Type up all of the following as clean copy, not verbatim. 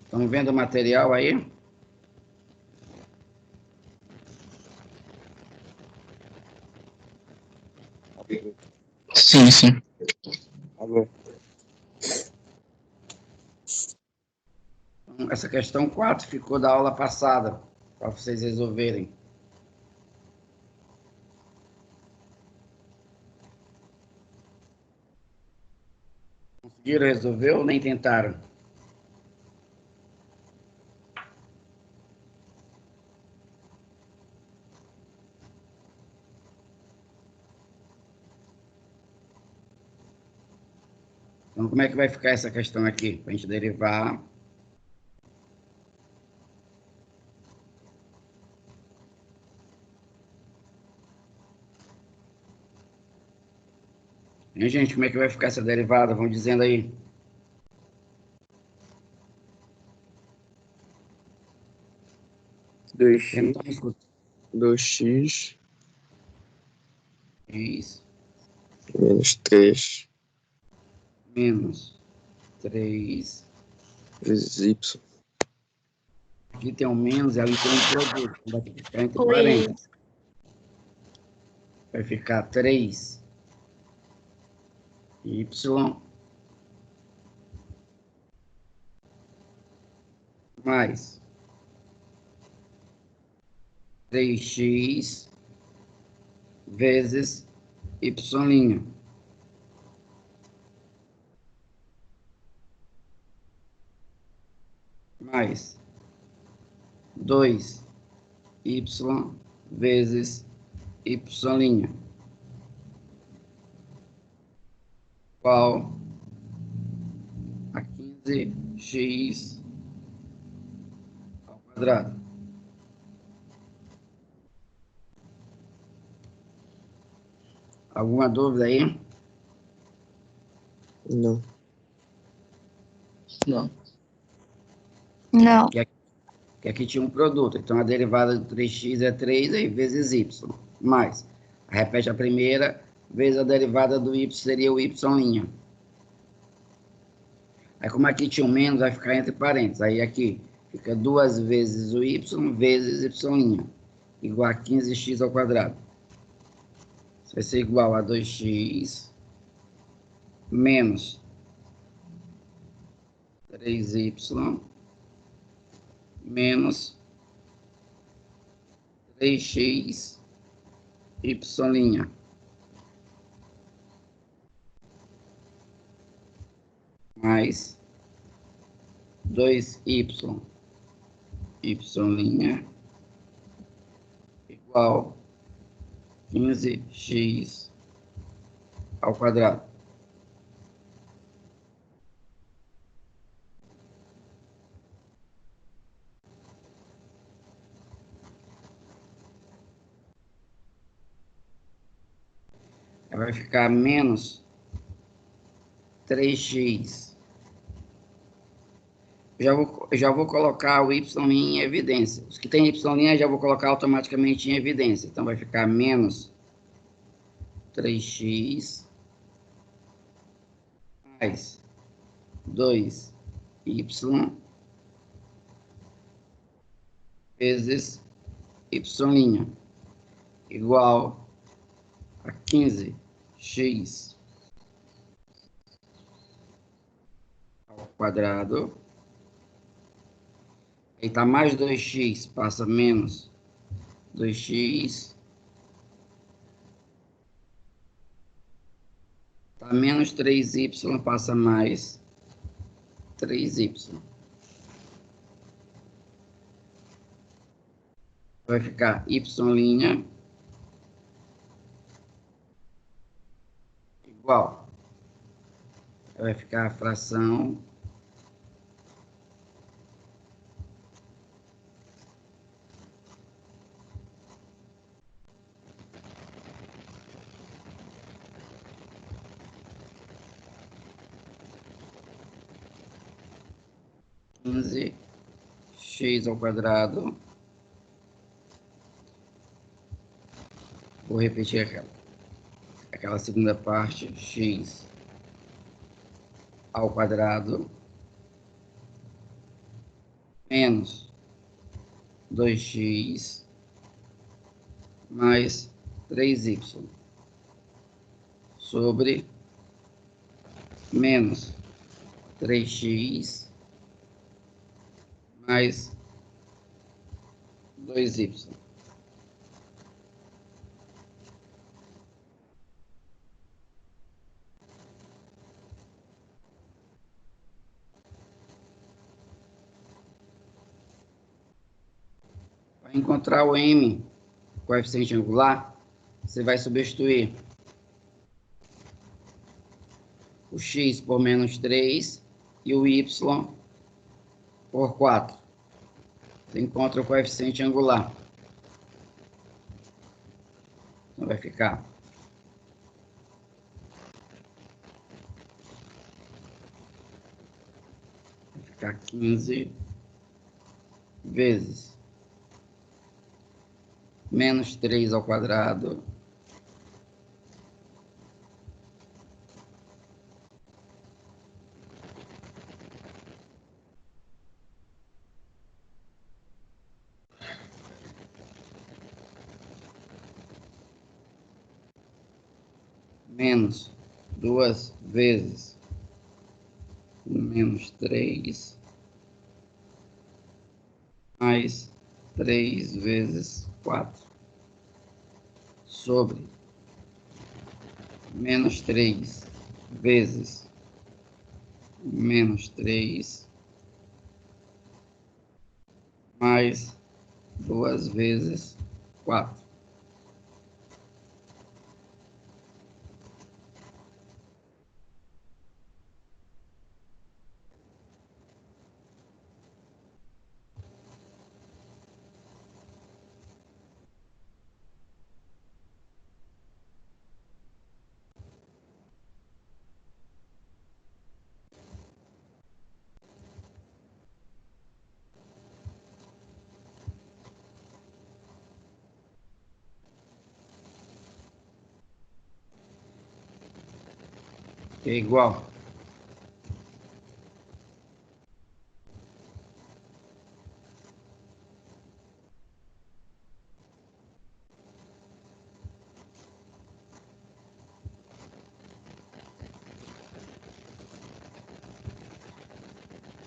Estão vendo o material aí? Sim, sim. Alô. Essa questão 4 ficou da aula passada, para vocês resolverem. Conseguiram resolver ou nem tentaram? Então, como é que vai ficar essa questão aqui? Para a gente derivar. Hein, gente, como é que vai ficar essa derivada? Vão dizendo aí. Eu não 2x, tô me escutando. 2x X menos 3 menos 3. vezes y. Aqui tem um menos e ali tem um produto. Vai ficar entre Oi. parênteses. Vai ficar 3 y mais 3x vezes y'. Mais 2y vezes y'. Igual a 15x ao quadrado. Alguma dúvida aí? Não. Não. Não. Que aqui tinha um produto. Então, a derivada de 3x é 3 aí, vezes y. Mais. Repete a primeira, vezes a derivada do y seria o y'. Aí, como aqui tinha um menos, vai ficar entre parênteses. Aí, aqui fica 2 vezes o y vezes y'. Igual a 15x ao quadrado. Isso vai ser igual a 2x menos 3y menos 3x y'. Mais 2y y' igual 15x ao quadrado. Aí vai ficar menos 3x. Já vou colocar o y' em evidência. Os que têm y' já vou colocar automaticamente em evidência. Então vai ficar menos 3x mais 2y vezes y' igual a 15x ao quadrado. Aí está mais 2x, passa menos 2x. Está menos 3y, passa mais 3y. Vai ficar y' igual. Vai ficar a fração x ao quadrado. Vou repetir aquela segunda parte, x ao quadrado menos 2x mais 3y sobre menos 3x mais 2y. Para encontrar o m, coeficiente angular, você vai substituir o x por menos 3 e o y por 4. Você encontra o coeficiente angular. Então vai ficar 15 vezes menos 3 ao quadrado menos 2 vezes menos 3 mais 3 vezes 4 sobre menos 3 vezes menos 3 mais 2 vezes 4. Que é igual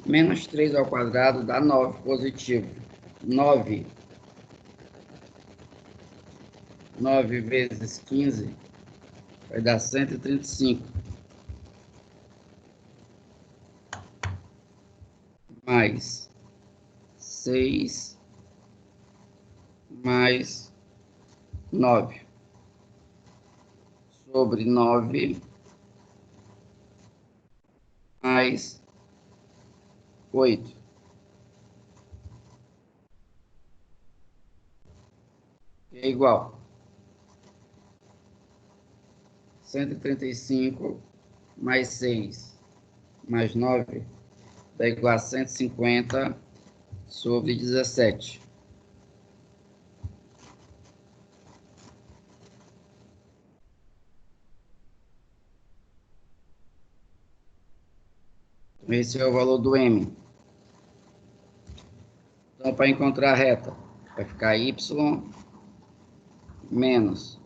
menos 3 ao quadrado dá 9 positivo. 9 vezes 15 vai dar 135. Mais 6 mais 9 sobre 9 mais 8. É igual 135 mais 6 mais 9 dá igual a 150 sobre 17. Esse é o valor do m. Então, para encontrar a reta, vai ficar y menos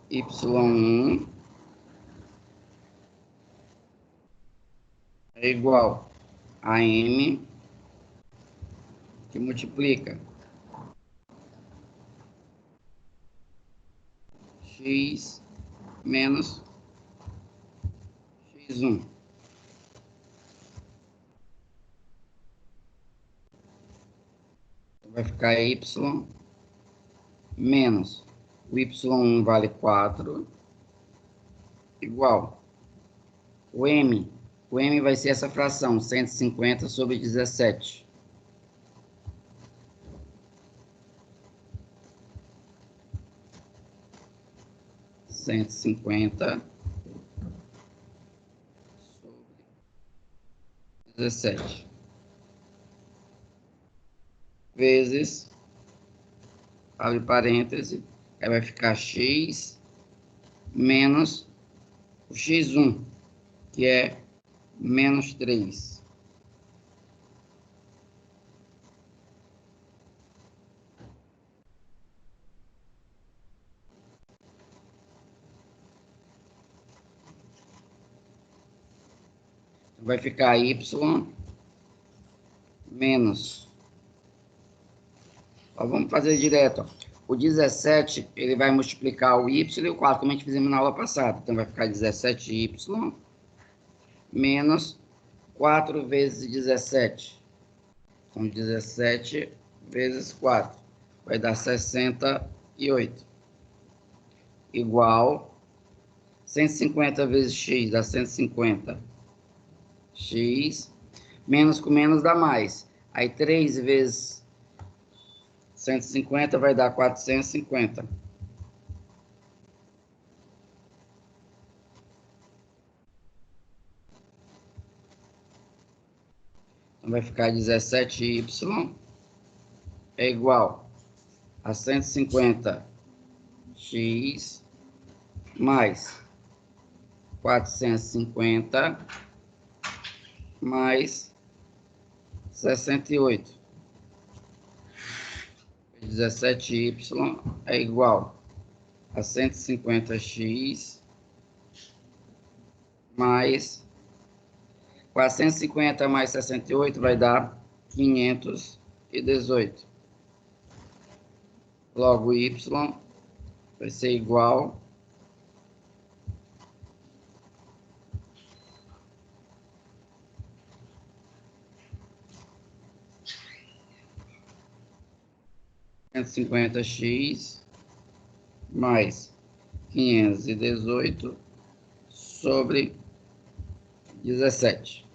y1 é igual a m, que multiplica x menos x1. Vai ficar y menos o y1 vale 4, igual o m. O m vai ser essa fração, 150 sobre 17. Cento e 50 sobre 17 vezes, abre parêntese, aí vai ficar x menos o x1, que é menos 3. Vai ficar y menos. Ó, vamos fazer direto. Ó. O 17, ele vai multiplicar o y e o 4, como a gente fizemos na aula passada. Então, vai ficar 17y menos 4 vezes 17. Então, 17 vezes 4. Vai dar 68. Igual 150 vezes x dá 150. X menos com menos dá mais. Aí 3 vezes 150 vai dar 450. Então vai ficar 17y é igual a 150x mais 450 mais 68. 17y é igual a 150x mais 450 mais 68 vai dar 518. Logo, y vai ser igual a 150x mais 518 sobre 17.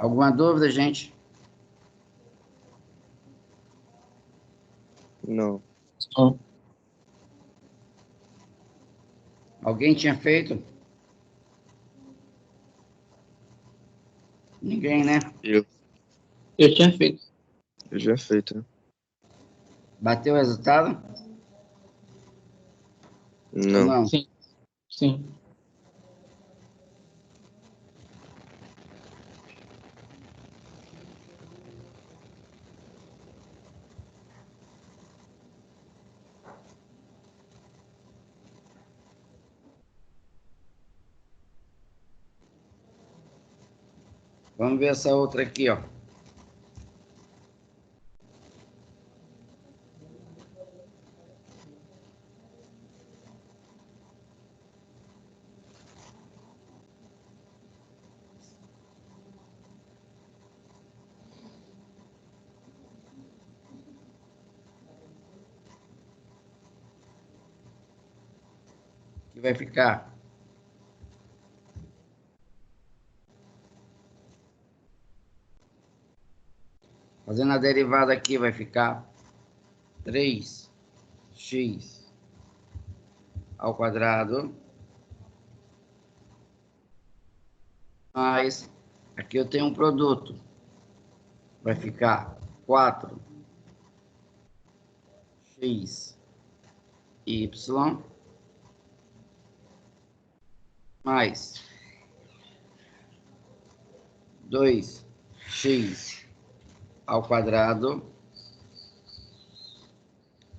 Alguma dúvida, gente? Não. Alguém tinha feito? Ninguém, né? Eu tinha feito. Eu já feito, né? Bateu o resultado? Ou Não. não? Sim. Sim. Vamos ver essa outra aqui, ó. Que vai ficar fazendo a derivada aqui, vai ficar 3x ao quadrado mais, aqui eu tenho um produto, vai ficar 4xy mais 2x ao quadrado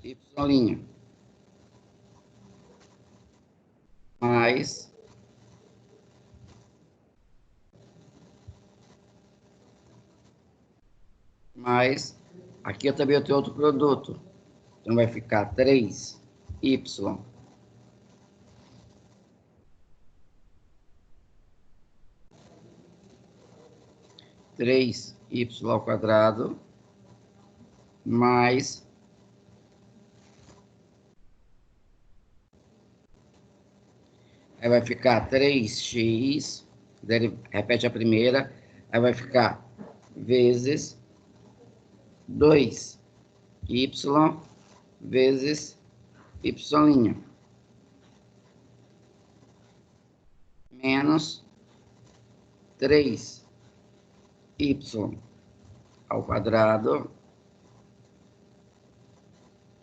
y' mais, aqui eu também tenho outro produto, então vai ficar 3y 3y ao quadrado mais aí vai ficar 3x, repete a primeira, aí vai ficar vezes 2y vezes y' menos 3y ao quadrado,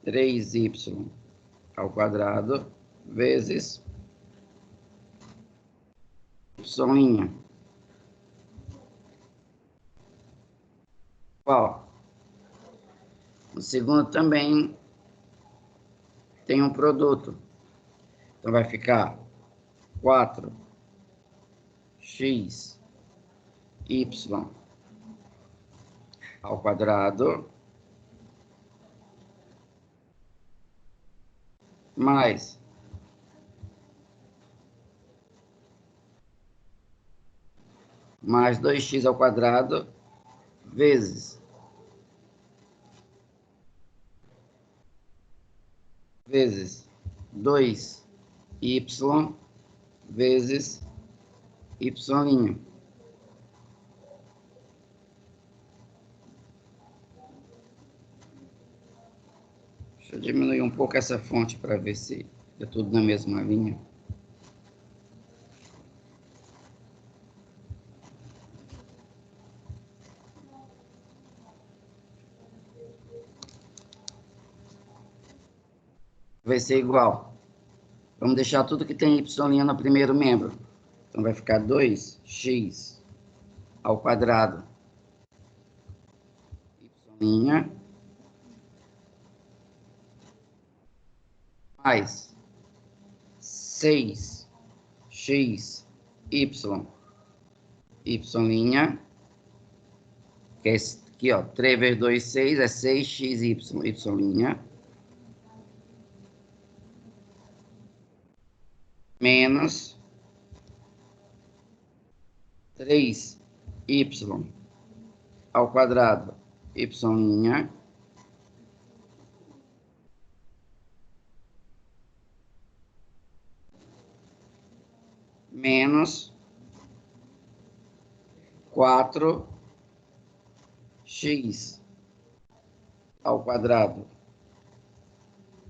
3y ao quadrado vezes y'. Ó, O segundo também tem um produto. Então, vai ficar 4x y ao quadrado mais 2x ao quadrado vezes 2y vezes y'. Deixa eu diminuir um pouco essa fonte para ver se é tudo na mesma linha. Vai ser igual. Vamos deixar tudo que tem y' no primeiro membro. Então, vai ficar 2x ao quadrado y' mais 6x y', que é esse aqui, ó, 3 vezes 2, 6, é 6x y', menos 3y ao quadrado y', menos 4x ao quadrado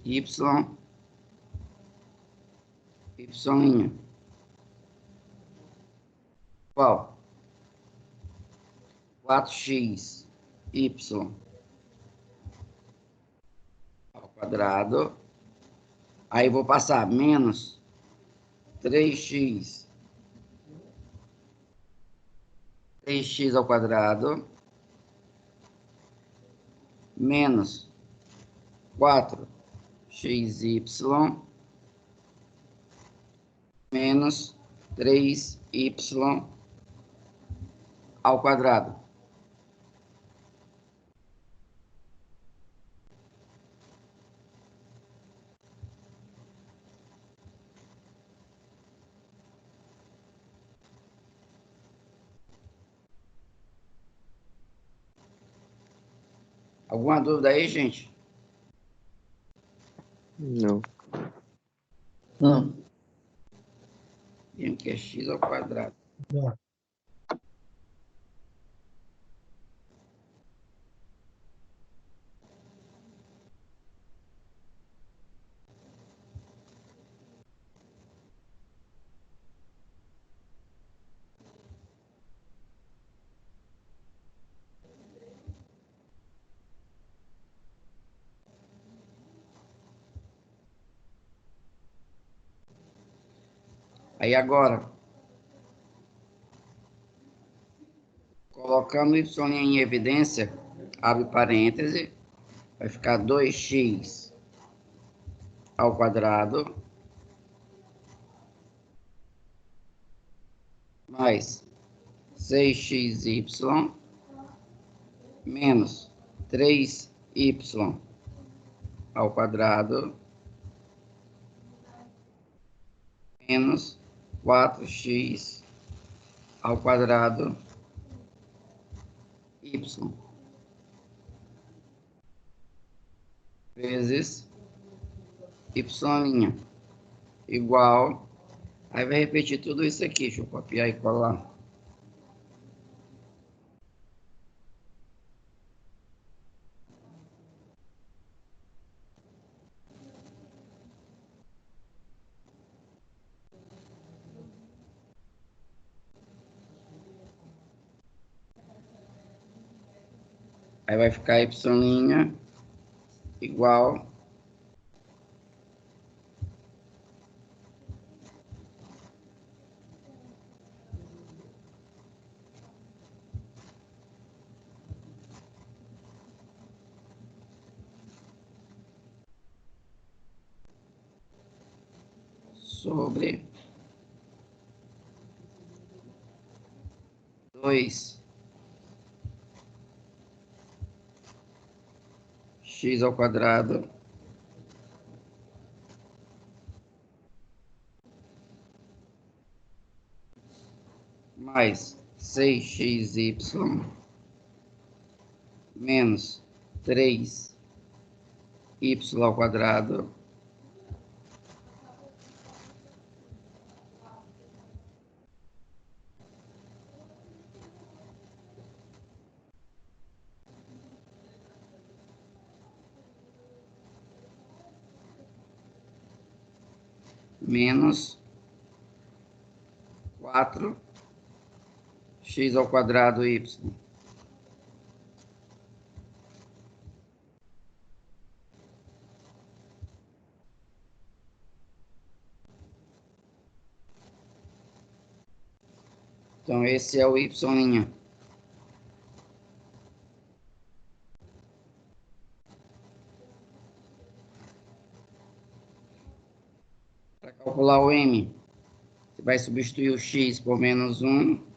y', igual 4x y ao quadrado, aí vou passar menos 3x ao quadrado, menos 4xy, menos 3y ao quadrado. Alguma dúvida aí, gente? Não. Não. Vimos que é x ao quadrado. Aí agora, colocando y em evidência, abre parêntese, vai ficar 2x ao quadrado mais 6xy menos 3y ao quadrado menos 4x ao quadrado y vezes y' igual. Aí vai repetir tudo isso aqui. Deixa eu copiar e colar. Aí vai ficar y' igual sobre 2 x ao quadrado mais 6xy menos 3y ao quadrado menos 4x ao quadrado y. Então, esse é o y'. Para calcular o m, você vai substituir o x por menos 1.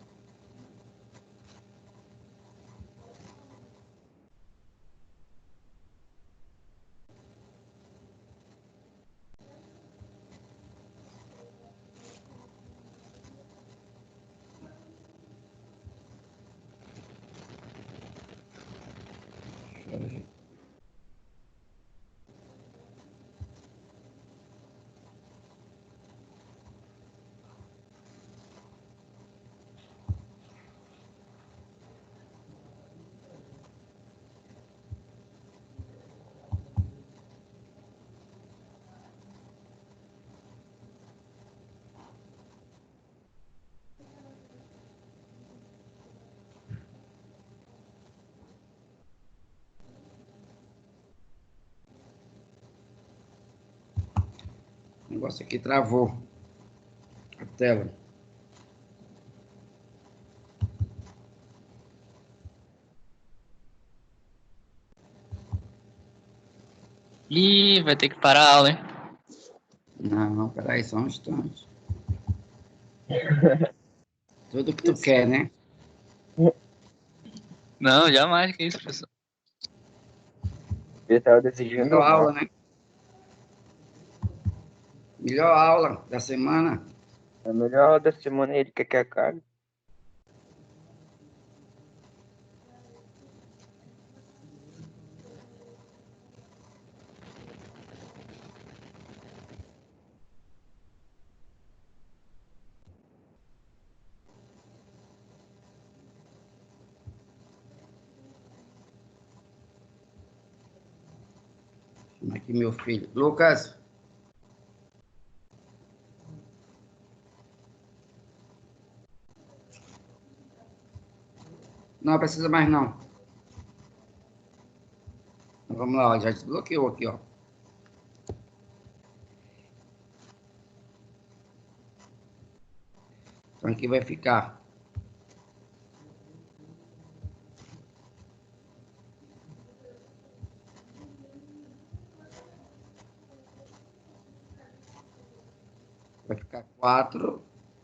O negócio aqui travou a tela. Ih, vai ter que parar a aula, hein? Não, peraí, só um instante. Tudo que tu quer, né? Não, jamais, que isso, professor. Eu tava decidindo. Melhor aula, né? Melhor aula da semana. A melhor aula da semana ele quer que acabe. Chama aqui meu filho. Lucas. Não precisa mais, não. Então, vamos lá, ó, já desbloqueou aqui, ó. Então, aqui vai ficar vai ficar 4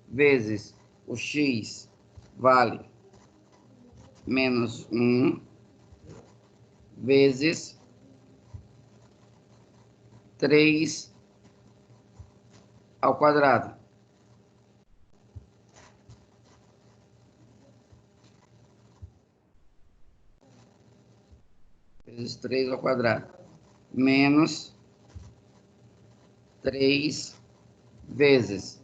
vezes o x vale menos 1 vezes 3 ao quadrado. Vezes 3 ao quadrado. Menos 3 vezes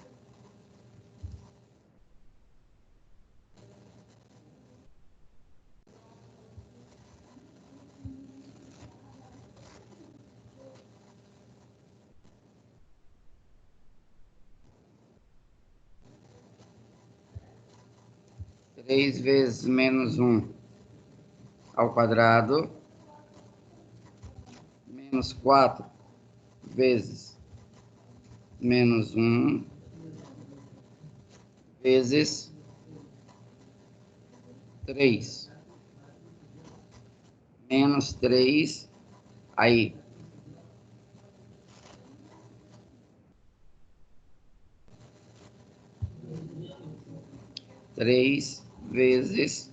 3 vezes menos 1 ao quadrado, menos 4 vezes menos 1 vezes 3. Menos 3, aí 3 vezes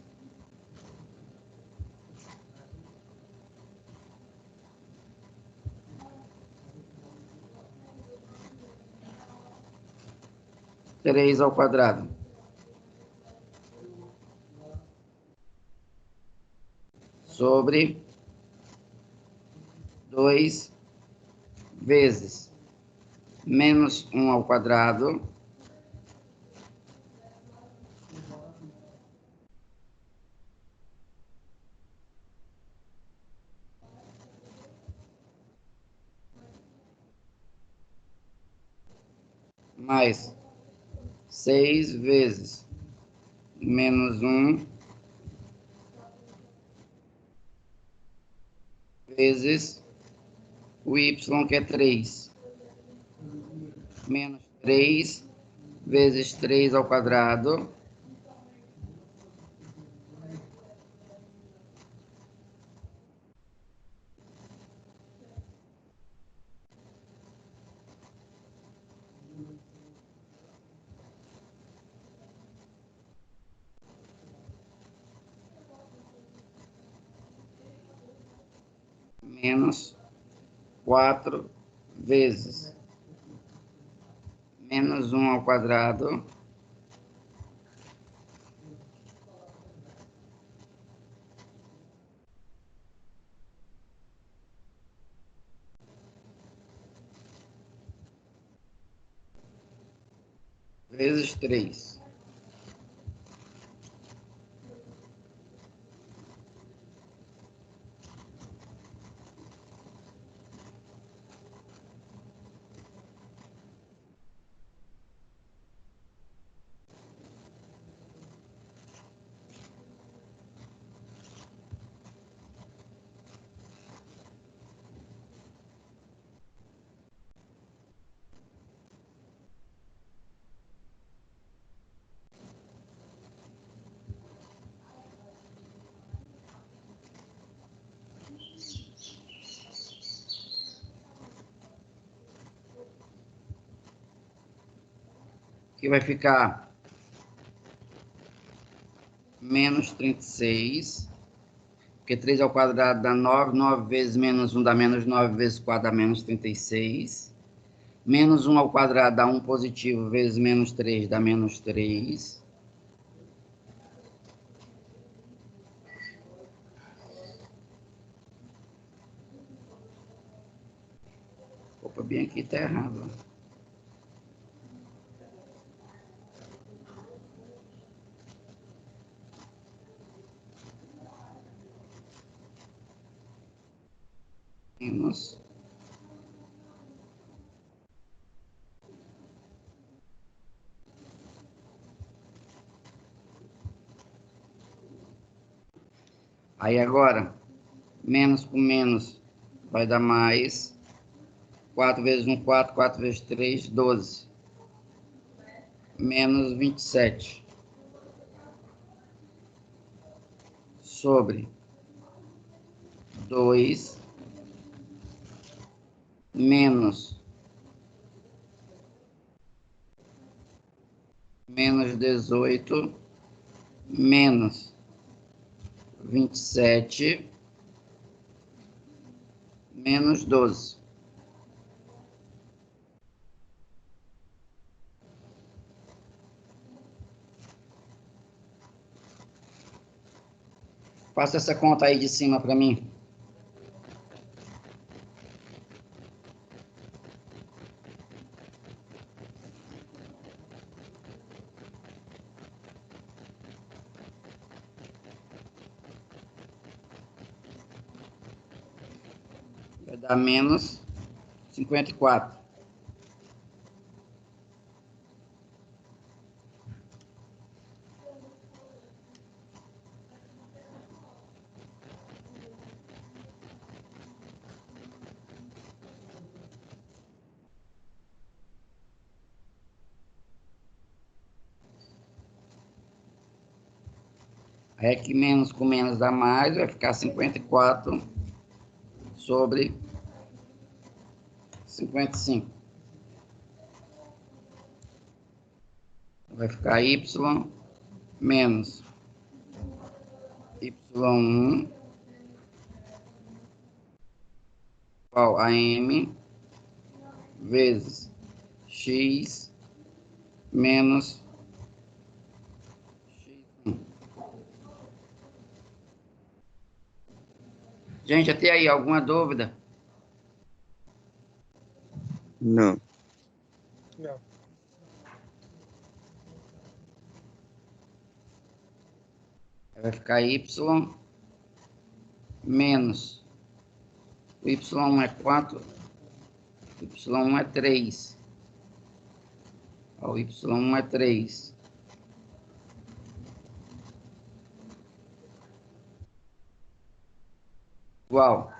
3 ao quadrado. Sobre 2 vezes menos 1 ao quadrado mais 6 vezes menos 1 vezes o y, que é 3, menos 3 vezes 3 ao quadrado, menos 4 vezes menos 1 ao quadrado, vezes 3. Que vai ficar menos 36, porque 3 ao quadrado dá 9, 9 vezes menos 1 dá menos 9, vezes 4 dá menos 36, menos 1 ao quadrado dá 1 positivo, vezes menos 3 dá menos 3, opa, bem aqui está errado. Menos aí agora, menos com menos vai dar mais, 4 vezes 1, 4, 4 vezes 3, 12, menos 27, sobre 2, menos 18, menos 27, menos 12. Faça essa conta aí de cima para mim. Vai dar menos 54. Aí aqui menos com menos dá mais, vai ficar 54 sobre 55. Vai ficar y menos y1 igual a m vezes x menos x1. Gente, até aí, alguma dúvida? Não. Não. Vai ficar y menos o y1 é 4, y1 é 3. O y1 é 3. Igual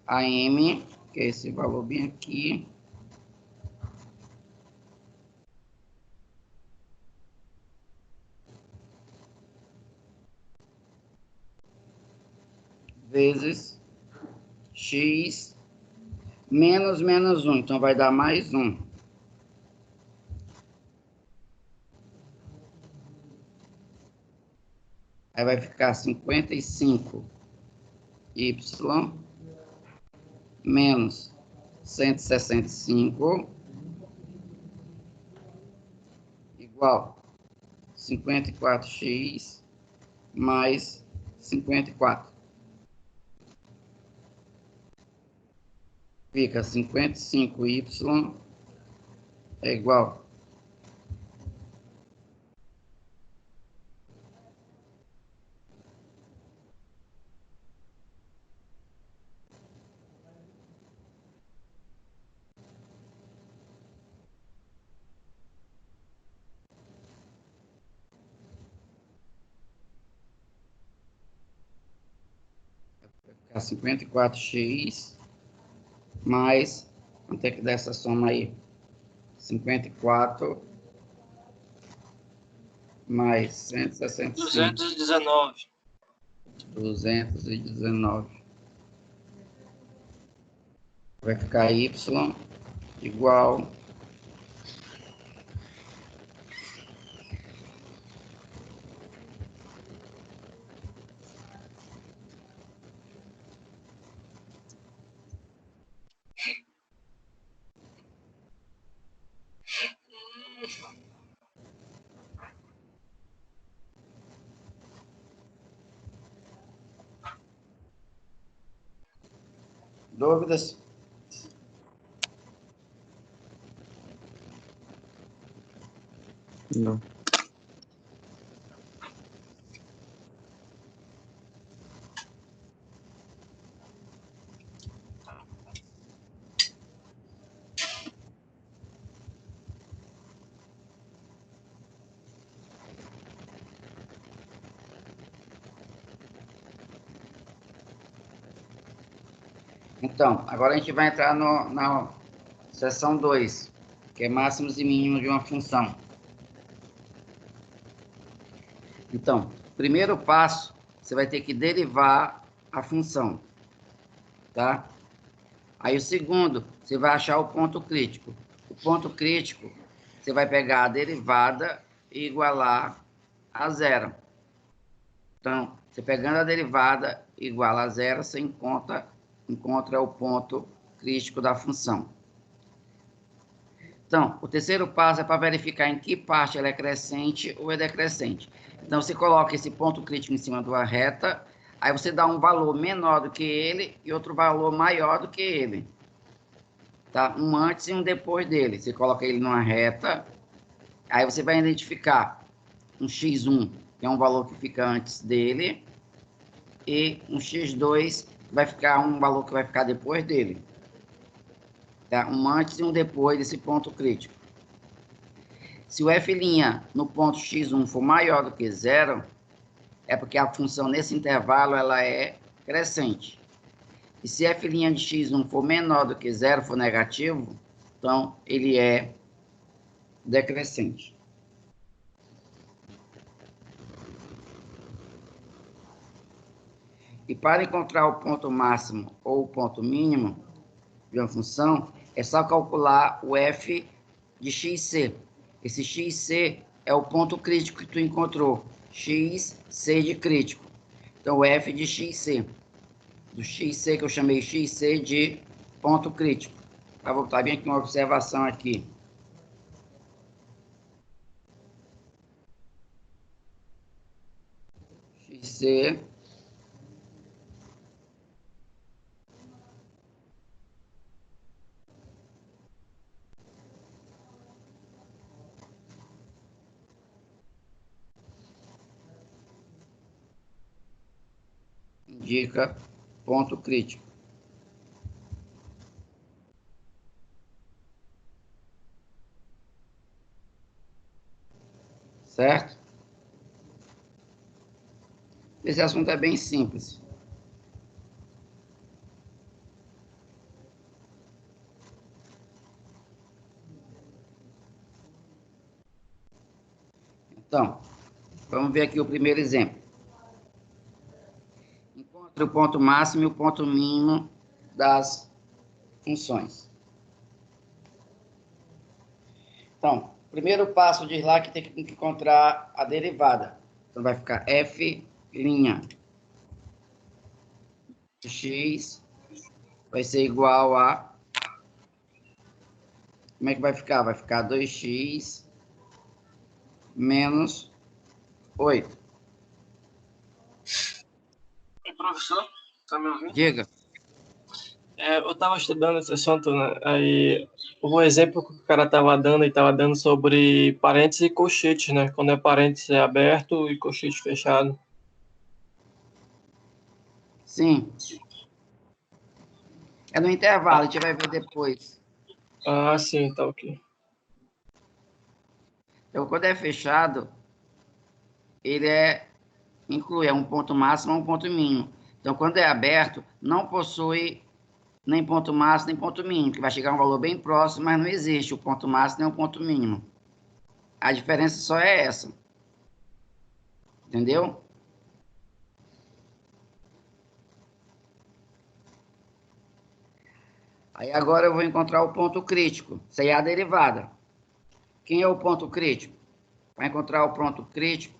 a m, que é esse valor bem aqui, vezes x menos 1. Então, vai dar mais 1. Aí vai ficar 55y menos 165 igual 54x mais 54. Fica 55y é igual a 54x mais, vamos ter que dar essa soma aí, 54 mais 165. 219. 219. Vai ficar y igual dúvidas? Não. Então, agora a gente vai entrar na seção 2, que é máximos e mínimos de uma função. Então, primeiro passo, você vai ter que derivar a função, tá? Aí o segundo, você vai achar o ponto crítico. O ponto crítico, você vai pegar a derivada e igualar a zero. Então, você pegando a derivada igual a zero, você encontra o ponto crítico da função. Então, o terceiro passo é para verificar em que parte ela é crescente ou é decrescente. Então, você coloca esse ponto crítico em cima de uma reta, aí você dá um valor menor do que ele e outro valor maior do que ele. Tá? Um antes e um depois dele. Você coloca ele numa reta, aí você vai identificar um x1, que é um valor que fica antes dele, e um x2, vai ficar um valor que vai ficar depois dele. Tá? Um antes e um depois desse ponto crítico. Se o f' no ponto x1 for maior do que zero, é porque a função nesse intervalo ela é crescente. E se f' de x1 for menor do que zero, for negativo, então ele é decrescente. E para encontrar o ponto máximo ou o ponto mínimo de uma função, é só calcular o f de xc. Esse xc é o ponto crítico que tu encontrou. X, C de crítico. Então, F de XC. Do XC, que eu chamei XC de ponto crítico. Vou botar bem aqui uma observação aqui. XC indica ponto crítico. Certo? Esse assunto é bem simples. Então, vamos ver aqui o primeiro exemplo. Encontre o ponto máximo e o ponto mínimo das funções. Então, primeiro passo diz lá que tem que encontrar a derivada. Então, vai ficar f' de x vai ser igual a... Como é que vai ficar? Vai ficar 2x menos 8. Professor, tá me ouvindo? Diga. Eu estava estudando esse assunto, né? Aí o exemplo que o cara estava dando, ele estava dando sobre parênteses e colchete, né? Quando é parênteses é aberto e colchete fechado. Sim. É no intervalo, a gente vai ver depois. Ah, sim, tá ok. Então, quando é fechado, ele inclui um ponto máximo ou um ponto mínimo. Então, quando é aberto, não possui nem ponto máximo nem ponto mínimo, que vai chegar a um valor bem próximo, mas não existe o ponto máximo nem o ponto mínimo. A diferença só é essa. Entendeu? Aí agora eu vou encontrar o ponto crítico. Isso aí é a derivada. Quem é o ponto crítico? Para encontrar o ponto crítico,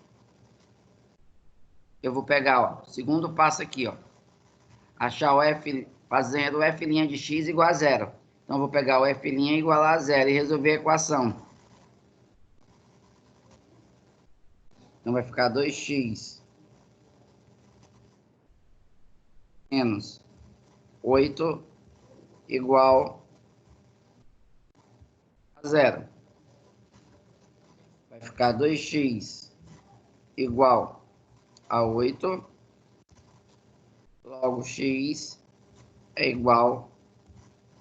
eu vou pegar, o segundo passo aqui, achar o f, fazendo o f' de x igual a zero. Então, eu vou pegar o f' igual a zero e resolver a equação. Então, vai ficar 2x menos 8 igual a zero. Vai ficar 2x igual a 8. Logo, x é igual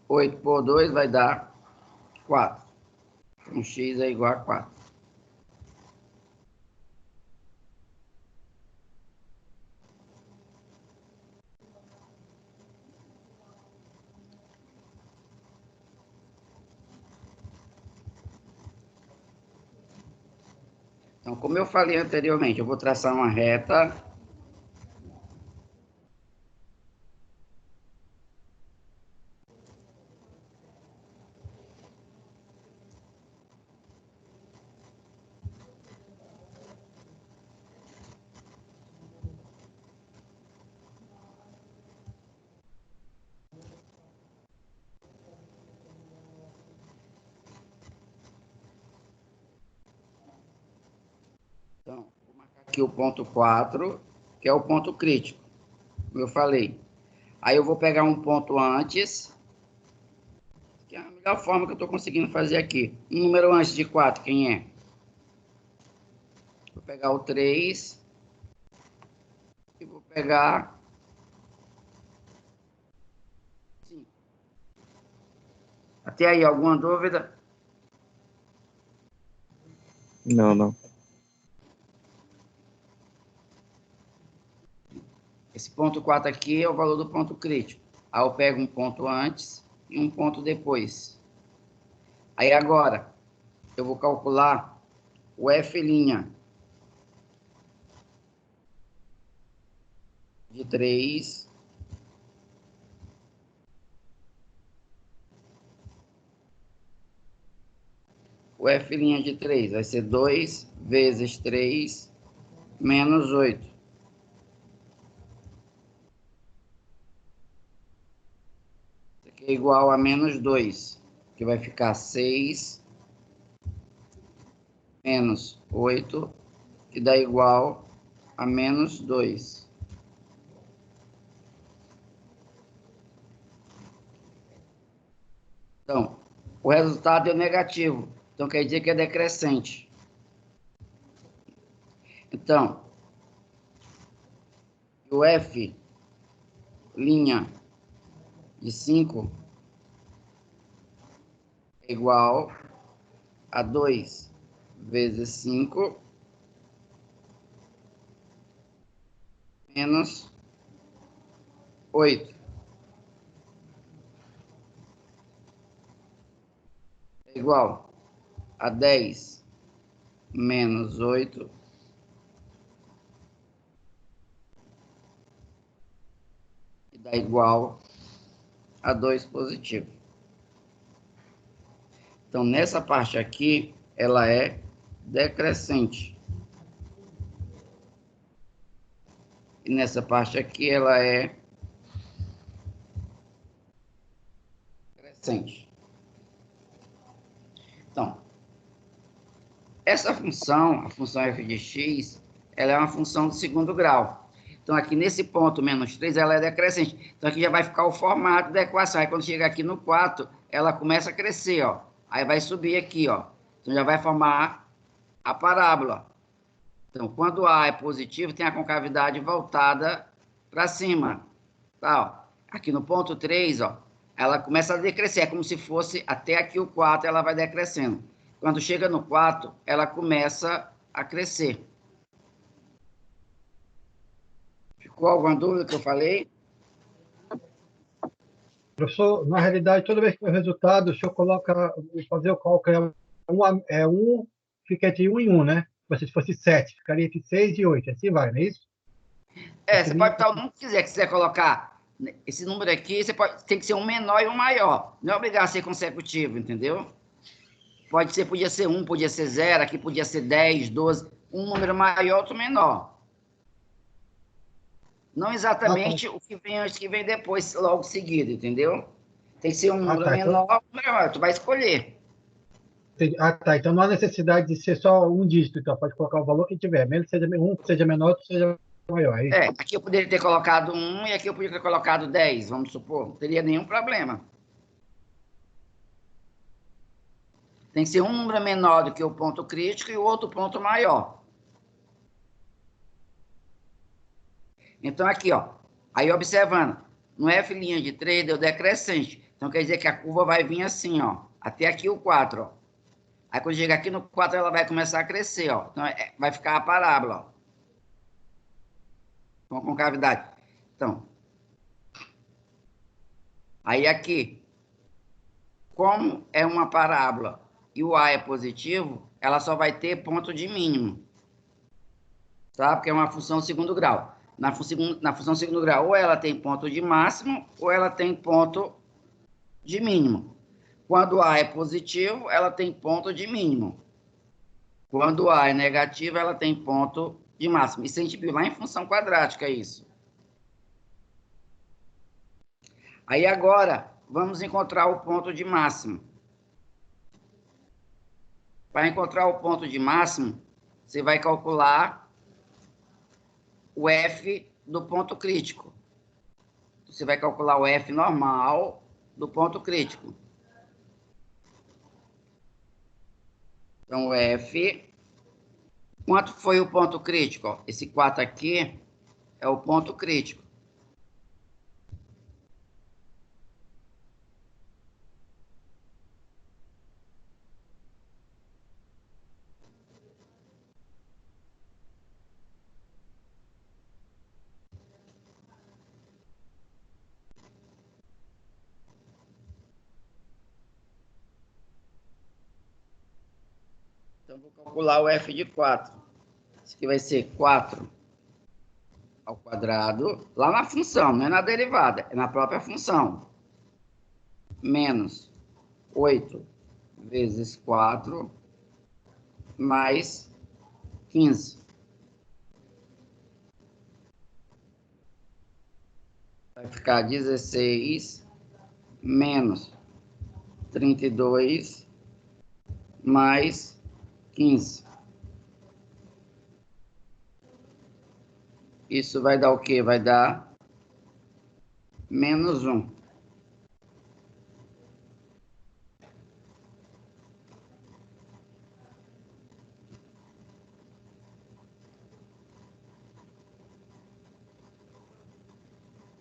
a 8 por 2 vai dar 4. Então, x é igual a 4. Então, como eu falei anteriormente, eu vou traçar uma reta. Então, vou marcar aqui o ponto 4, que é o ponto crítico, como eu falei. Aí eu vou pegar um ponto antes, que é a melhor forma que eu estou conseguindo fazer aqui. Um número antes de 4, quem é? Vou pegar o 3 e vou pegar 5. Até aí, alguma dúvida? Não. Esse ponto 4 aqui é o valor do ponto crítico. Aí eu pego um ponto antes e um ponto depois. Aí agora, eu vou calcular o f' de 3. O f' de 3? Vai ser 2 vezes 3 menos 8. Isso aqui é igual a menos 2, que vai ficar 6 menos 8, que dá igual a menos 2. Então, o resultado é negativo. Então, quer dizer que é decrescente. Então, o f' de 5 é igual a 2 vezes 5 menos 8. É igual a 10 menos 8 que dá igual a 2 positivo. Então, nessa parte aqui, ela é decrescente. E nessa parte aqui, ela é crescente. Então, essa função, a função f de x, ela é uma função de segundo grau. Então, aqui nesse ponto, menos 3, ela é decrescente. Então, aqui já vai ficar o formato da equação. Aí, quando chegar aqui no 4, ela começa a crescer, ó. Aí vai subir aqui, ó. Então, já vai formar a parábola. Então, quando A é positivo, tem a concavidade voltada para cima. Tá, ó. Aqui no ponto 3, ó, ela começa a decrescer. É como se fosse até aqui o 4, ela vai decrescendo. Quando chega no 4, ela começa a crescer. Ficou alguma dúvida que eu falei? Professor, na realidade, toda vez que o resultado, o senhor coloca, fazer o cálculo, fica entre 1 e 1, né? Se fosse 7, ficaria entre 6 e 8, assim vai, não é isso? Você pode estar o número que quiser, colocar esse número aqui, tem que ser um menor e um maior. Não é obrigado a ser consecutivo, entendeu? Podia ser 1, podia ser 0, aqui podia ser 10, 12, um número maior, outro menor. Não exatamente o que vem antes, que vem depois, logo seguido, entendeu? Tem que ser um número menor ou maior, tu vai escolher. Tá. Então não há necessidade de ser só um dígito, então pode colocar o valor que tiver, mesmo que seja um, seja menor, outro seja maior. É isso? Aqui eu poderia ter colocado 1 e aqui eu poderia ter colocado 10, vamos supor. Não teria nenhum problema. Tem que ser um número menor do que o ponto crítico e o outro ponto maior. Então, aqui, ó. Aí, observando, no f' de 3 deu decrescente. Então, quer dizer que a curva vai vir assim, ó. Até aqui o 4, ó. Aí, quando chegar aqui no 4, ela vai começar a crescer, ó. Então, vai ficar a parábola, ó. Com concavidade. Então, aí aqui, como é uma parábola e o A é positivo, ela só vai ter ponto de mínimo. Tá? Porque é uma função segundo grau. Na função segundo grau, ou ela tem ponto de máximo, ou ela tem ponto de mínimo. Quando A é positivo, ela tem ponto de mínimo. Quando A é negativo, ela tem ponto de máximo. Isso a gente viu lá em função quadrática, isso. Aí agora, vamos encontrar o ponto de máximo. Para encontrar o ponto de máximo, você vai calcular o F do ponto crítico. Você vai calcular o F normal do ponto crítico. Então, o F... Quanto foi o ponto crítico? Ó, esse 4 aqui é o ponto crítico. Então, vou calcular o F de 4. Isso aqui vai ser 4 ao quadrado, lá na função, não é na derivada, é na própria função. Menos 8 vezes 4 mais 15. Vai ficar 16 menos 32 mais 15. Isso vai dar o quê? Vai dar menos 1.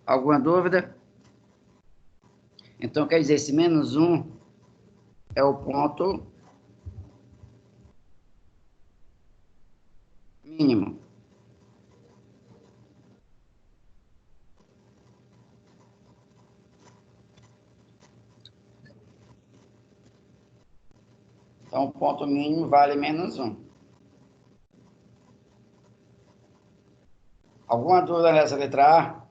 Alguma dúvida? Então, quer dizer, esse menos 1 é o ponto mínimo. Então, o ponto mínimo vale menos 1. Alguma dúvida nessa letra A?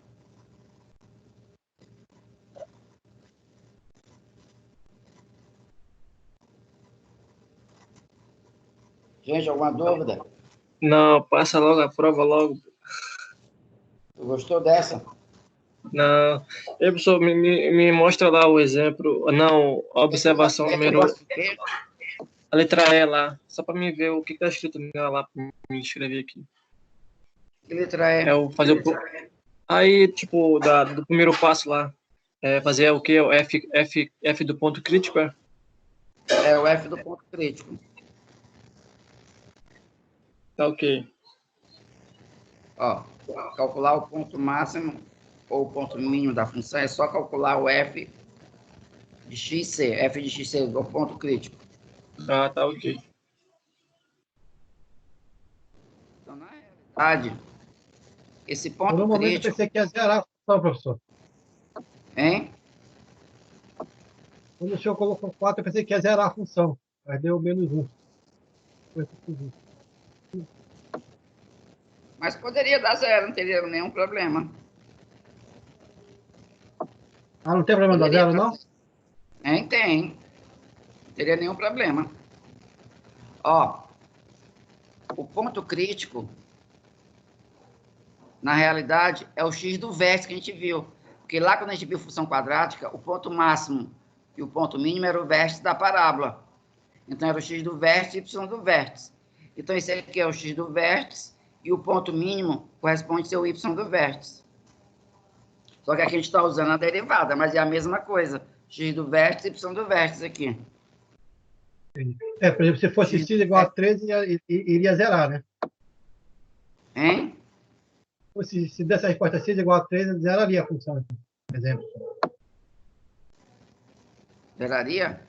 Gente, alguma dúvida? Não, passa logo a prova logo. Tu gostou dessa? Não. Ei, professor, me mostra lá o exemplo. Não, a observação número... A letra E lá. Só para mim ver o que está escrito nela lá para me escrever aqui. Que letra é? É o fazer o... Aí, tipo, do primeiro passo lá. É fazer o quê? O F do ponto crítico, é? É o F do ponto crítico. Tá ok. Ó, calcular o ponto máximo ou o ponto mínimo da função é só calcular o F de xc. F de xc é o ponto crítico. Ah, tá ok. Então, na realidade, esse Por ponto um momento eu crítico... pensei que ia zerar a função, professor. Hein? Quando o senhor colocou 4, eu pensei que ia zerar a função. Aí deu menos 1. Mas poderia dar zero, não teria nenhum problema. Ah, não tem problema dar Poderia zero, dar não? zero. Hein? Tem. Não teria nenhum problema. Ó, o ponto crítico, na realidade, é o x do vértice que a gente viu. Porque lá, quando a gente viu função quadrática, o ponto máximo e o ponto mínimo era o vértice da parábola. Então, era o x do vértice e y do vértice. Então, esse aqui é o x do vértice e o ponto mínimo corresponde ao seu y do vértice. Só que aqui a gente está usando a derivada, mas é a mesma coisa. X do vértice e y do vértice aqui. É, por exemplo, se fosse x igual a 13, iria zerar, né? Hein? Se desse a resposta x igual a 13, zeraria a função, por exemplo. Zeraria?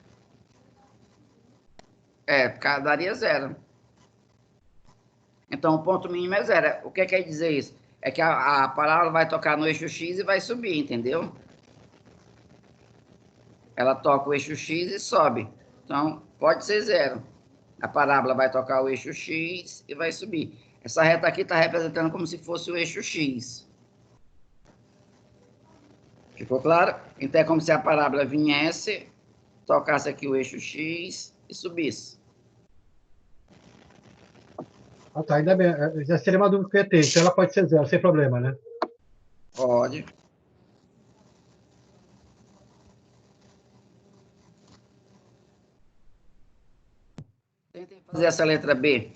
É, daria zero. Então, o ponto mínimo é zero. O que quer dizer isso? É que a parábola vai tocar no eixo X e vai subir, entendeu? Ela toca o eixo X e sobe. Então, pode ser zero. A parábola vai tocar o eixo X e vai subir. Essa reta aqui está representando como se fosse o eixo X. Ficou claro? Então, é como se a parábola viesse, tocasse aqui o eixo X e subisse. Ah, tá, ainda bem. Já seria uma dúvida que eu ia ter. Então ela pode ser zero, sem problema, né? Pode. Tentem fazer essa letra B.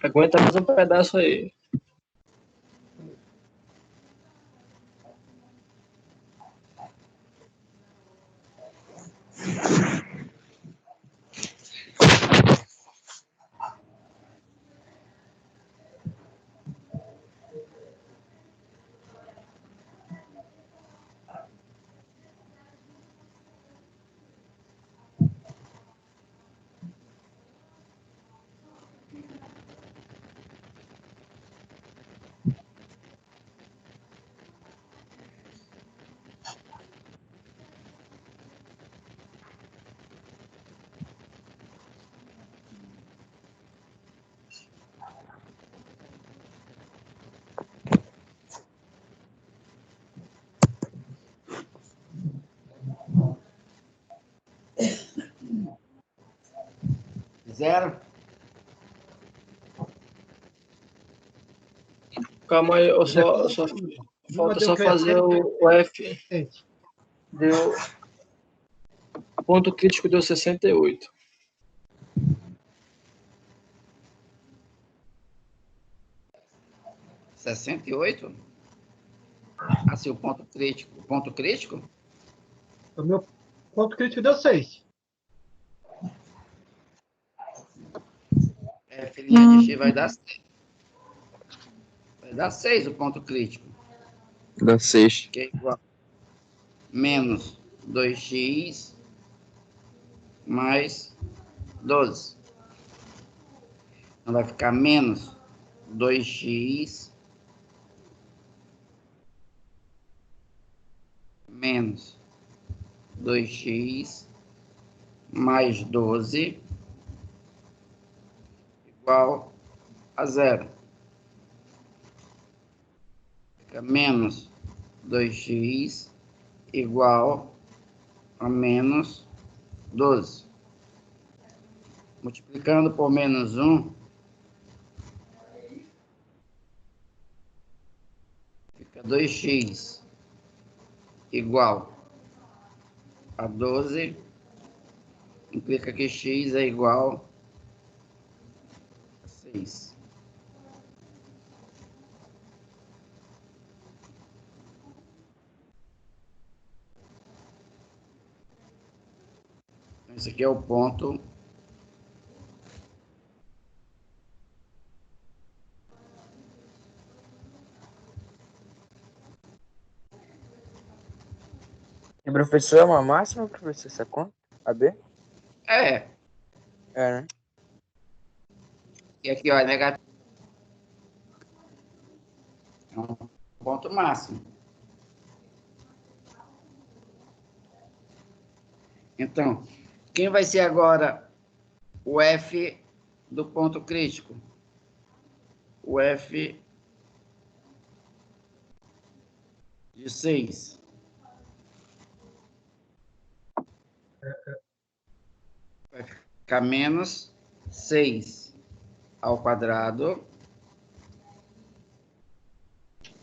Aguenta mais um pedaço aí. Zero? Calma aí, falta só fazer o F. Deu. Ponto crítico deu 68. (68)? Assim, o ponto crítico. O ponto crítico? O meu ponto crítico deu 6. F' de x vai dar 6. Vai dar 6 o ponto crítico. Dá 6. Que é igual a menos 2x mais 12. Então vai ficar menos 2x menos 2x mais 12 igual a zero. Fica menos 2x igual a menos 12. Multiplicando por menos 1, fica 2x igual a 12. Implica que x é igual a 6. Então, esse aqui é o ponto E professor, é uma máxima, professor, essa conta? AB? É, É, né? e aqui, ó, é negativo. É um ponto máximo. Então, quem vai ser agora o F do ponto crítico? O F de 6. Vai ficar menos 6 ao quadrado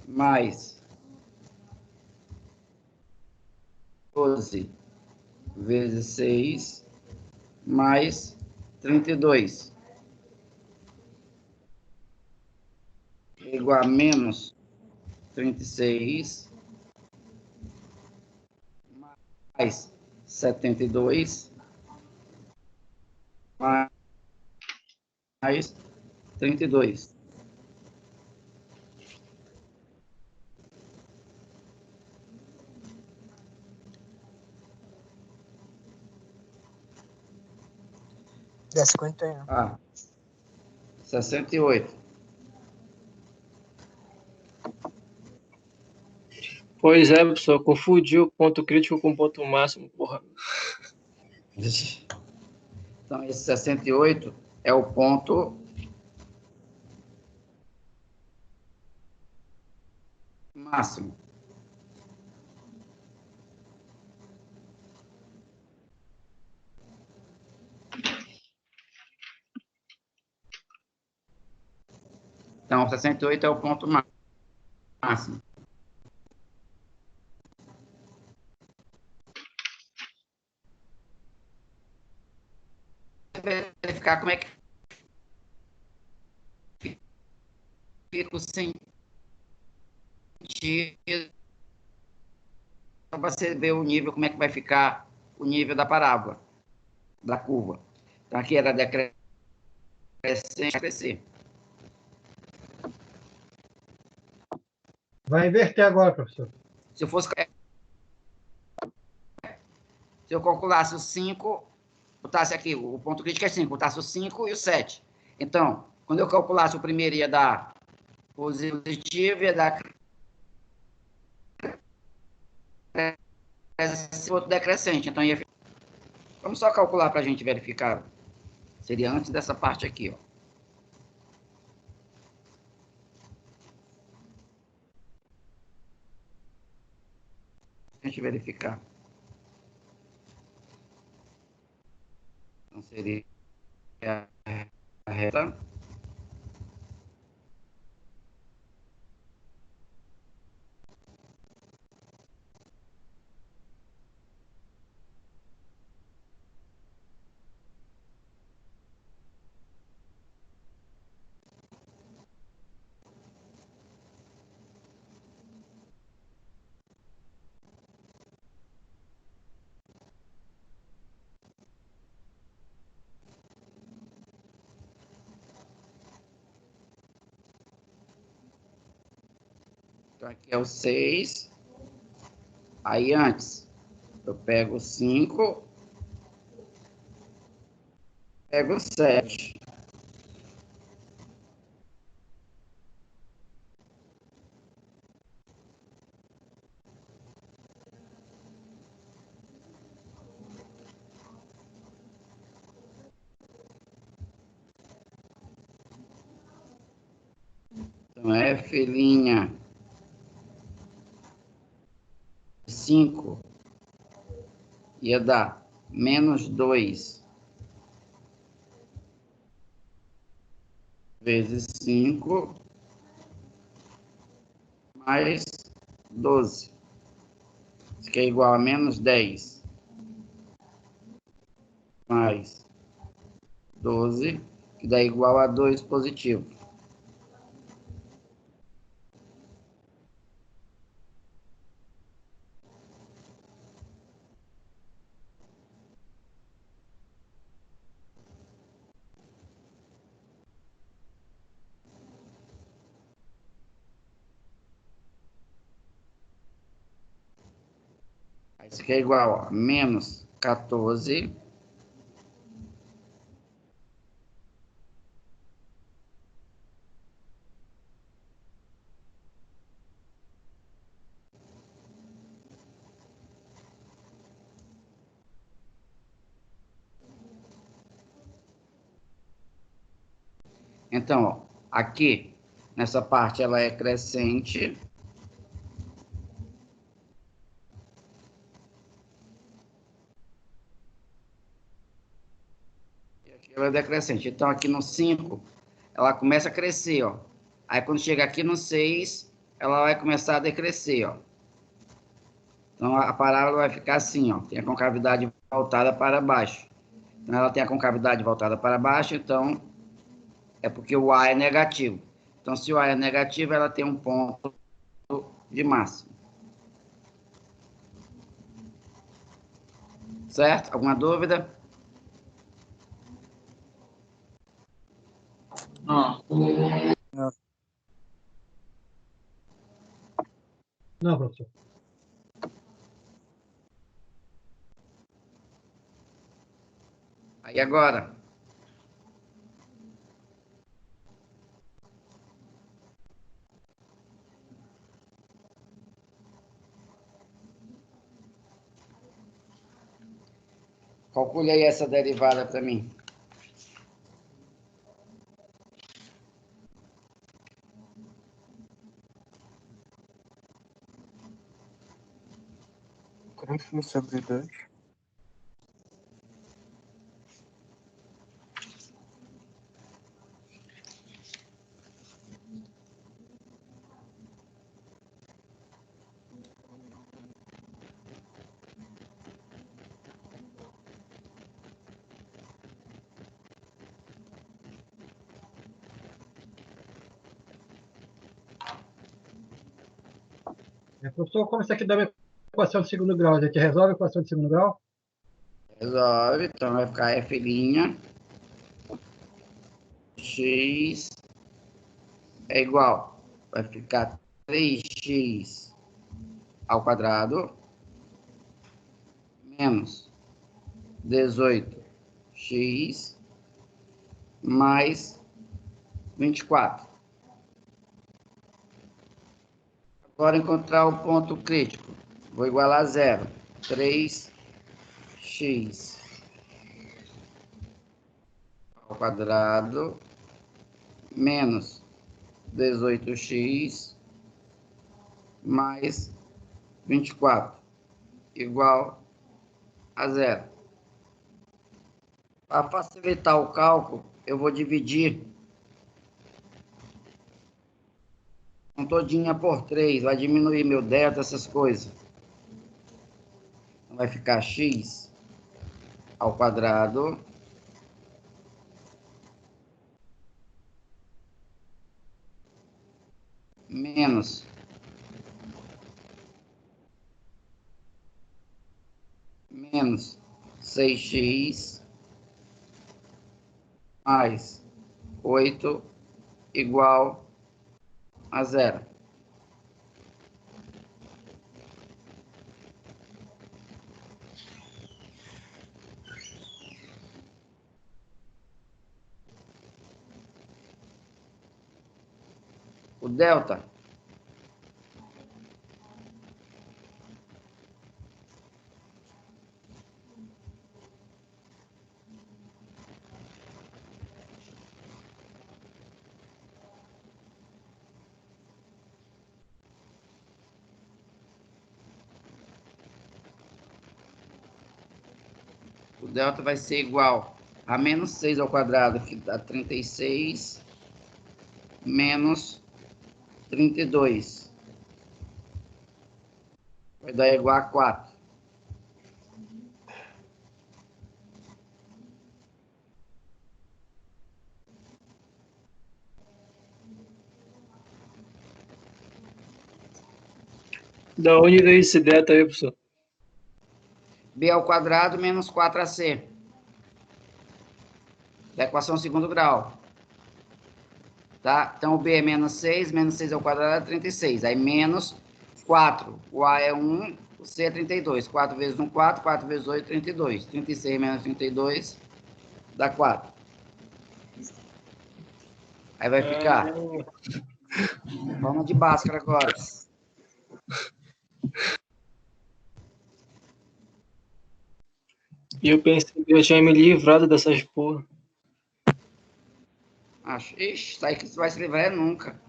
mais 12 vezes 6 mais 32 igual a menos 36 mais 72 mais 32. Dá 51. Ah, 68. Pois é, professor, confundiu ponto crítico com ponto máximo, porra. Então, esse 68 é o ponto máximo. Então, 68 é o ponto máximo. Verificar como é que fica o sentido para você ver o nível, como é que vai ficar o nível da parábola, da curva. Então, aqui era decrescente, crescer. Vai inverter agora, professor. Se eu calculasse o 5, botasse aqui, o ponto crítico é 5, botasse o 5 e o 7. Então, quando eu calculasse o primeiro, ia dar positivo, ia dar o outro decrescente. Então, ia... Vamos só calcular para a gente verificar. Seria antes dessa parte aqui, ó. A gente verificar. Então, seria a reta. Então, aqui é o 6. Aí, antes, eu pego o 5, pego o 7. Então, F' 5 ia dar menos 2 vezes 5 mais 12. Isso que é igual a menos 10 mais 12, que dá igual a 2 positivo. Isso que é igual a menos 14 Então, ó, aqui, nessa parte, ela é crescente. E aqui ela é decrescente. Então, aqui no 5, ela começa a crescer, ó. Aí, quando chega aqui no 6, ela vai começar a decrescer, ó. Então, a parábola vai ficar assim, ó. Tem a concavidade voltada para baixo. Então, ela tem a concavidade voltada para baixo, então, é porque o A é negativo. Então, se o A é negativo, ela tem um ponto de máximo. Certo? Alguma dúvida? Não. Não, professor. Aí agora, Calcule aí essa derivada para mim. Três sobre 2. Professor, como isso aqui dá uma equação de segundo grau? A gente resolve a equação de segundo grau? Resolve, então vai ficar F' x é igual. Vai ficar 3x ao quadrado menos 18x mais 24. Agora encontrar o ponto crítico. Vou igualar a zero. 3x ao quadrado menos 18x mais 24 igual a zero. Para facilitar o cálculo, eu vou dividir todinha por 3, vai diminuir meu delta, essas coisas. Então, vai ficar x ao quadrado menos 6x mais 8 igual a zero. O delta vai ser igual a menos 6 ao quadrado, que dá 36, menos 32. Vai dar igual a 4. Da onde veio esse delta aí, professor? B ao quadrado menos 4ac. Da equação segundo grau. Tá? Então, o B é menos 6 ao quadrado é 36. Aí, menos 4. O A é 1, o C é 32. 4 vezes 1, 4. 4 vezes 8, 32. 36 menos 32 dá 4. Aí vai ficar forma de Bhaskara agora. E eu pensei que eu tinha me livrado dessas porra. Acho, ixi, isso aí que você vai se livrar é nunca.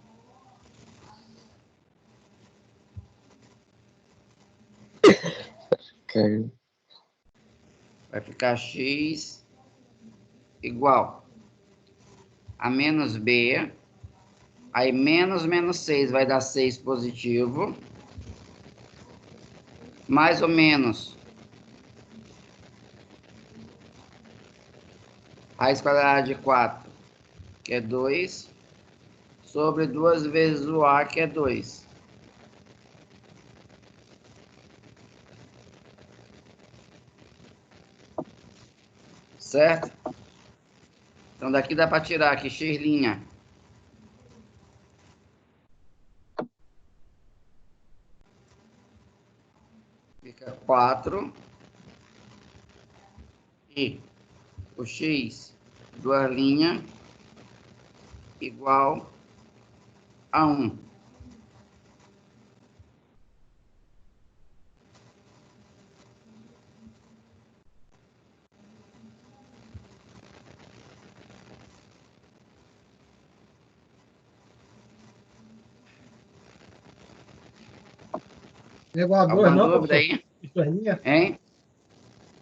Caiu. Vai ficar x igual a menos b. Aí, menos 6 vai dar 6 positivo. Mais ou menos raiz quadrada de 4, que é 2, sobre 2 vezes o A, que é 2. Certo? Então, daqui dá para tirar aqui x'. Fica 4. E o x, 2 linhas, igual a 1. Não é igual a 2, Alguma não, dúvida professor? aí? Isso é linha? Hein?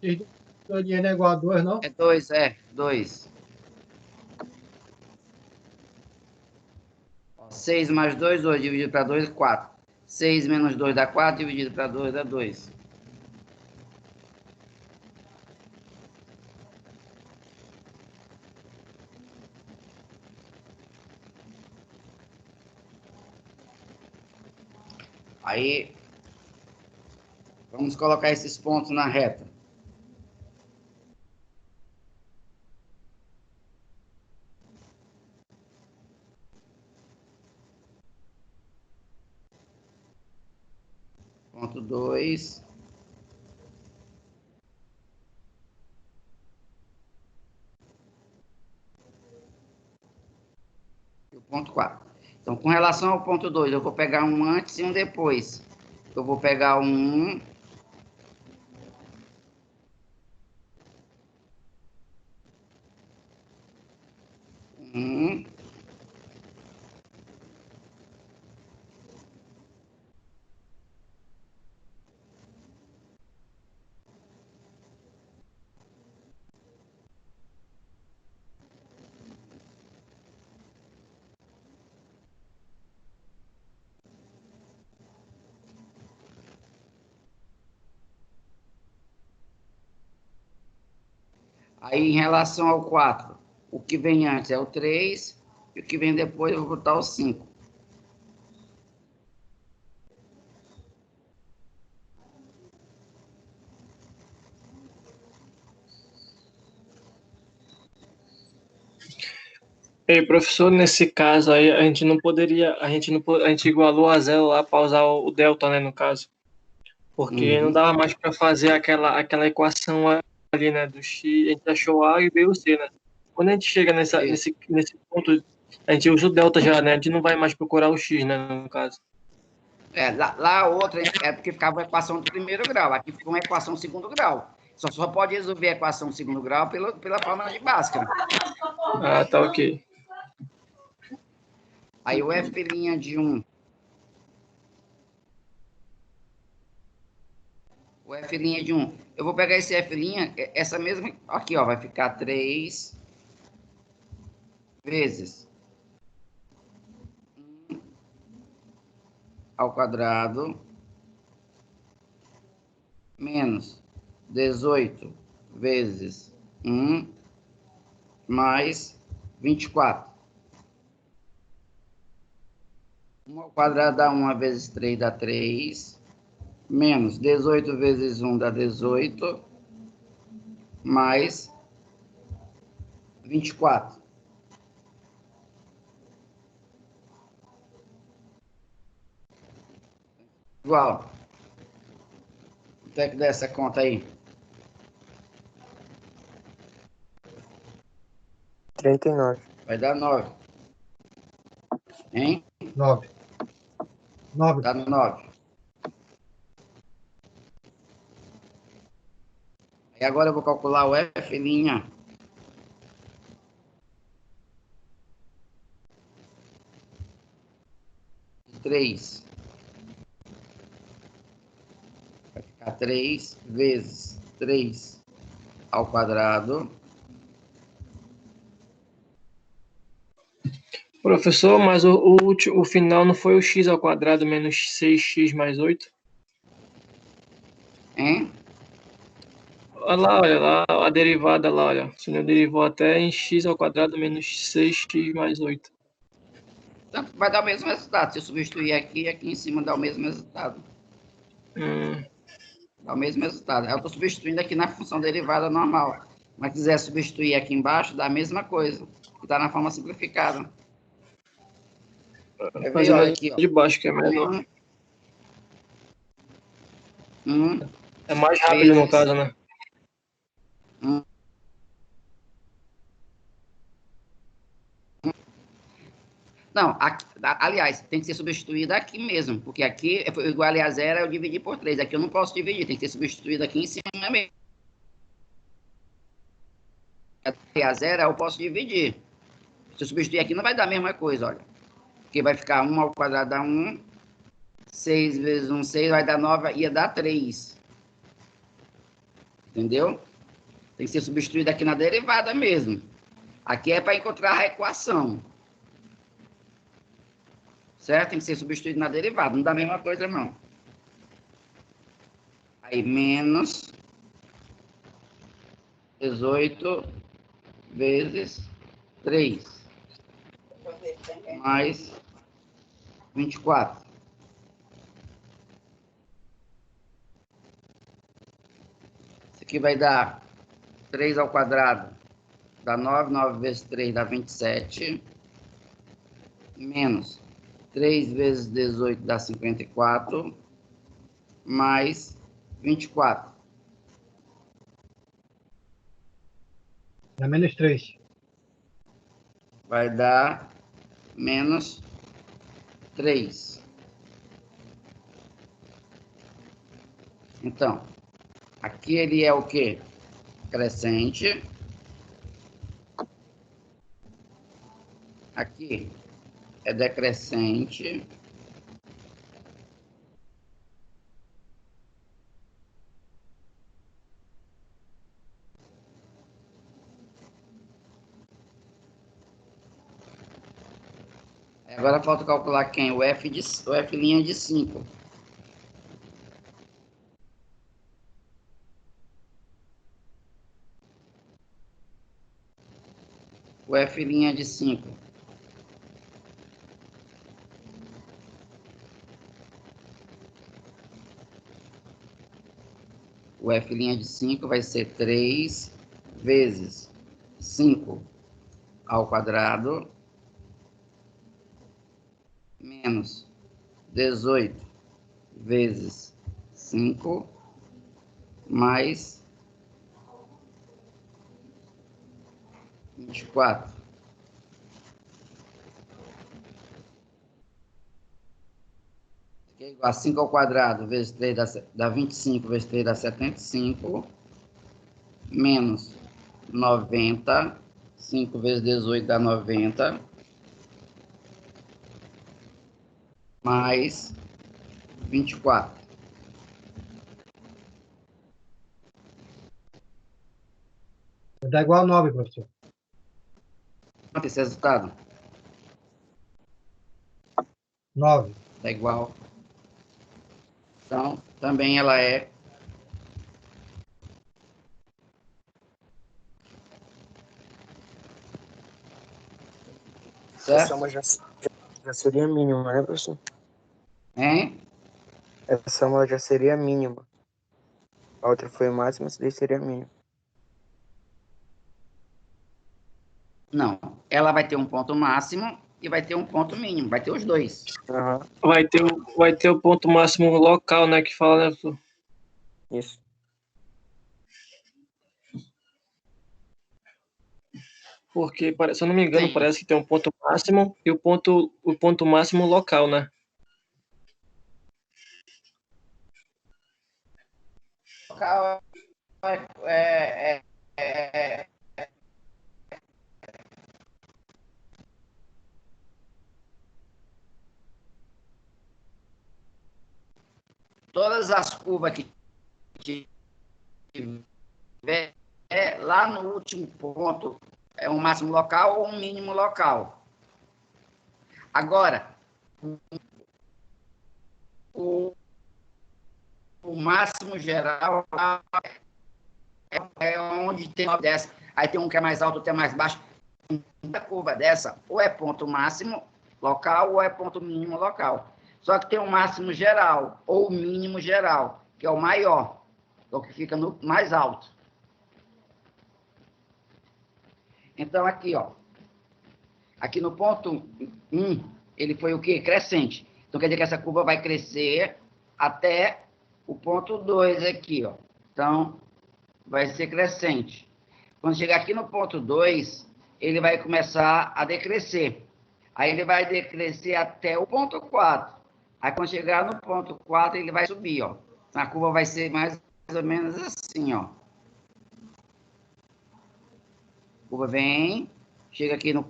X de linha não é igual a 2, não? É 2, é. 2. 6 mais 2, 2. Dividido para 2, 4. 6 menos 2 dá 4. Dividido para 2 dá 2. Aí, vamos colocar esses pontos na reta. Ponto 2. E o ponto 4. Então, com relação ao ponto 2, eu vou pegar um antes e um depois. Eu vou pegar um 1. Aí, em relação ao 4, o que vem antes é o 3, e o que vem depois eu vou botar o 5. Ei, professor, nesse caso aí, a gente não poderia, a gente igualou a zero lá para usar o delta, né, no caso. Porque não dava mais para fazer aquela equação ali, né, do x, a gente achou A e B o C, né? Quando a gente chega nesse ponto, a gente usa o delta já, né? A gente não vai mais procurar o x, né, no caso. Lá a outra é porque ficava uma equação de primeiro grau. Aqui ficou uma equação de segundo grau. Só pode resolver a equação de segundo grau pela fórmula de Bhaskara. Ah, tá ok. Aí o F' de 1. O F' de 1. Eu vou pegar esse F', essa mesma. Aqui, ó, vai ficar 3 vezes 1 ao quadrado menos 18 vezes 1 mais 24. 1 ao quadrado dá 1 vezes 3 dá 3. Menos 18 vezes 1 dá 18. Mais 24. Igual. Quanto é que dá essa conta aí? 39. Vai dar 9. Hein? 9. 9. Dá 9. E agora eu vou calcular o F'. Três. Vai ficar 3 vezes 3 ao quadrado. Professor, mas o final não foi o x ao quadrado menos 6x mais 8? Hein? Olha lá, a derivada lá, olha. O senhor derivou até em x ao quadrado menos 6x mais 8. Então, vai dar o mesmo resultado. Se eu substituir aqui em cima dá o mesmo resultado. Dá o mesmo resultado. Eu estou substituindo aqui na função derivada normal. Mas quiser substituir aqui embaixo, dá a mesma coisa. Que está na forma simplificada. Fazendo Olha aqui, ó. de baixo, que é menor. É mais rápido no caso, né? Não, aqui, aliás, tem que ser substituído aqui mesmo, porque aqui, igual a zero, eu dividi por 3. Aqui eu não posso dividir, tem que ser substituído aqui em cima mesmo. A zero eu posso dividir. Se eu substituir aqui, não vai dar a mesma coisa, olha. Porque vai ficar 1 ao quadrado dá 1, 6 vezes 1, 6, vai dar 9, ia dar 3. Entendeu? Tem que ser substituído aqui na derivada mesmo. Aqui é para encontrar a equação. Certo? Tem que ser substituído na derivada. Não dá a mesma coisa, não. Aí, menos 18 vezes 3. Mais 24. Isso aqui vai dar 3 ao quadrado. Dá 9. 9 vezes 3 dá 27. Menos 3 vezes 18 dá 54. Mais 24. Dá menos 3. Vai dar menos 3. Então, aqui ele é o quê? Crescente. Aqui é decrescente. Agora falta calcular quem? O F linha de 5. O F linha de 5. O F linha de 5 vai ser 3 vezes 5 ao quadrado menos 18 vezes 5 mais 24. Que é igual a 5 ao quadrado vezes 3 dá 25, vezes 3 dá 75, menos 90, 5 vezes 18 dá 90, mais 24. Dá igual a 9, professor. Quanto é esse resultado? 9. Dá igual. Então, também ela é Essa certo? soma já seria mínima, né, professor? Hein? Essa soma já seria mínima. A outra foi máxima, essa daí seria mínima. Não, ela vai ter um ponto máximo e vai ter um ponto mínimo, vai ter os dois. Aham, Vai ter o ponto máximo local, né? Que fala, né, professor? isso. Porque, se eu não me engano, Sim. parece que tem um ponto máximo e o ponto máximo local, né? Local todas as curvas que tiver lá no último ponto é um máximo local ou um mínimo local. Agora, o máximo geral é onde tem uma dessa. Aí tem um que é mais alto, outro é mais baixo. Uma curva dessa, ou é ponto máximo local, ou é ponto mínimo local. Só que tem um máximo geral, ou mínimo geral, que é o maior, é o que fica no mais alto. Então, aqui, ó. Aqui no ponto 1, ele foi o quê? Crescente. Então, quer dizer que essa curva vai crescer até o ponto 2 aqui, ó. Então, vai ser crescente. Quando chegar aqui no ponto 2, ele vai começar a decrescer. Aí ele vai decrescer até o ponto 4. Aí quando chegar no ponto 4, ele vai subir, ó. A curva vai ser mais ou menos assim, ó. A curva vem, chega aqui no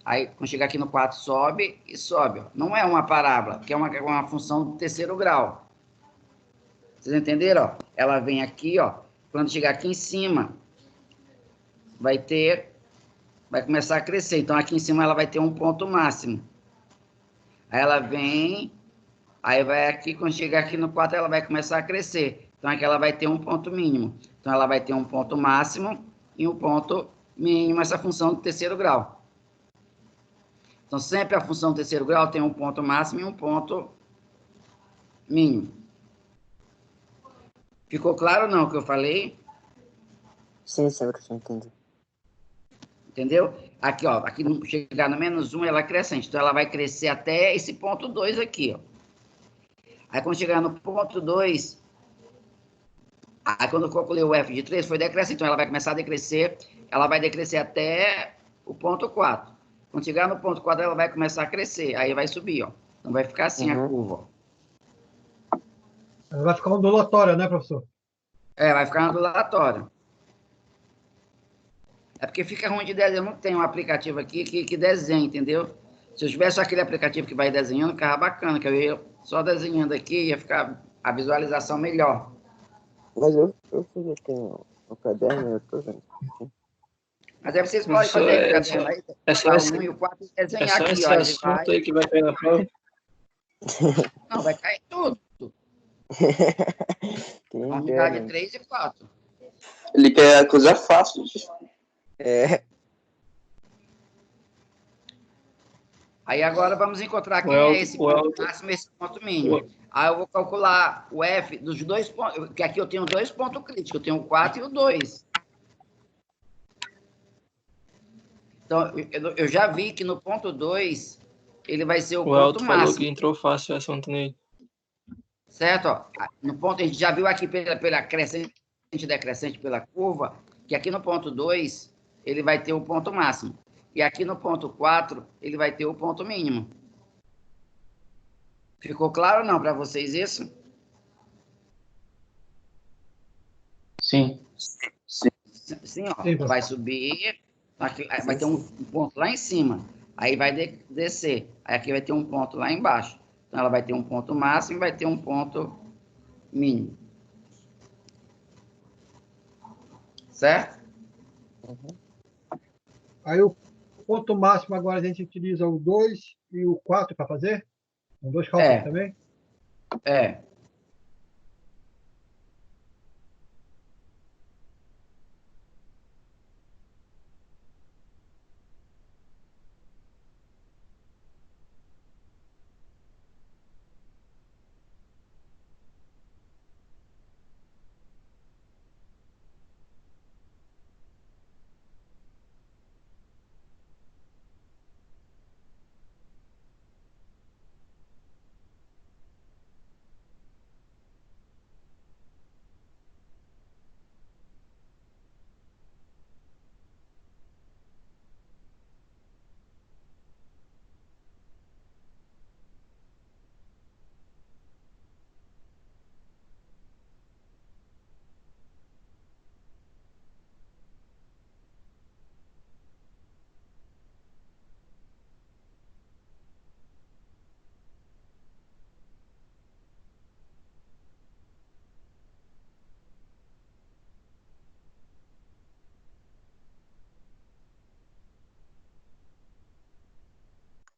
Aí, quando chegar aqui no 4, sobe e sobe. Ó. Não é uma parábola, porque é uma função do terceiro grau. Vocês entenderam? Ó? Ela vem aqui, ó. Quando chegar aqui em cima, vai começar a crescer. Então, aqui em cima ela vai ter um ponto máximo. Aí ela vem, aí vai aqui, quando chegar aqui no 4, ela vai começar a crescer. Então, aqui ela vai ter um ponto mínimo. Então, ela vai ter um ponto máximo e um ponto mínimo, essa função do terceiro grau. Então, sempre a função do terceiro grau tem um ponto máximo e um ponto mínimo. Ficou claro ou não o que eu falei? Sim, professor, entendi. Entendeu? Aqui, ó, aqui chegar no -1, ela é crescente. Então, ela vai crescer até esse ponto 2 aqui, ó. Aí, quando chegar no ponto 2, aí quando eu calculei o f de 3, foi decrescente. Então, ela vai começar a decrescer. Ela vai decrescer até o ponto 4. Quando chegar no ponto 4, ela vai começar a crescer. Aí vai subir, ó. Então, vai ficar assim a curva, ó. Ela vai ficar ondulatória, né, professor? Vai ficar ondulatória. É porque fica ruim de desenhar. Eu não tenho um aplicativo aqui que desenha, entendeu? Se eu tivesse aquele aplicativo que vai desenhando, ficava bacana, que eu ia só desenhando aqui, ia ficar a visualização melhor. Mas eu fiz aqui no caderno, eu tô vendo. Mas aí vocês podem fazer aí no caderno aí, botar o 1 e o 4 e É desenhar só aqui, esse ó. assunto aí que vai cair na prova. Não, vai cair tudo. Quem Vamos ficar dera. de 3 e 4. Ele quer coisa fácil. É. Aí agora vamos encontrar quem é esse ponto máximo e esse ponto mínimo. Aí eu vou calcular o F dos dois pontos, que aqui eu tenho dois pontos críticos, eu tenho o 4 e o 2. Então, eu já vi que no ponto 2, ele vai ser o ponto Elton falou máximo. que entrou fácil essa ontem nele. Certo? Ó, no ponto, a gente já viu aqui pela crescente e decrescente, pela curva, que aqui no ponto 2, ele vai ter o ponto máximo. E aqui no ponto 4, ele vai ter o ponto mínimo. Ficou claro ou não para vocês isso? Sim. Sim, ó. Sim, Vai subir, aqui, vai ter um ponto lá em cima. Aí vai descer. Aí aqui vai ter um ponto lá embaixo. Então, ela vai ter um ponto máximo e vai ter um ponto mínimo. Certo? Aí o ponto máximo agora a gente utiliza o 2 e o 4 para fazer? São dois cálculos também? É.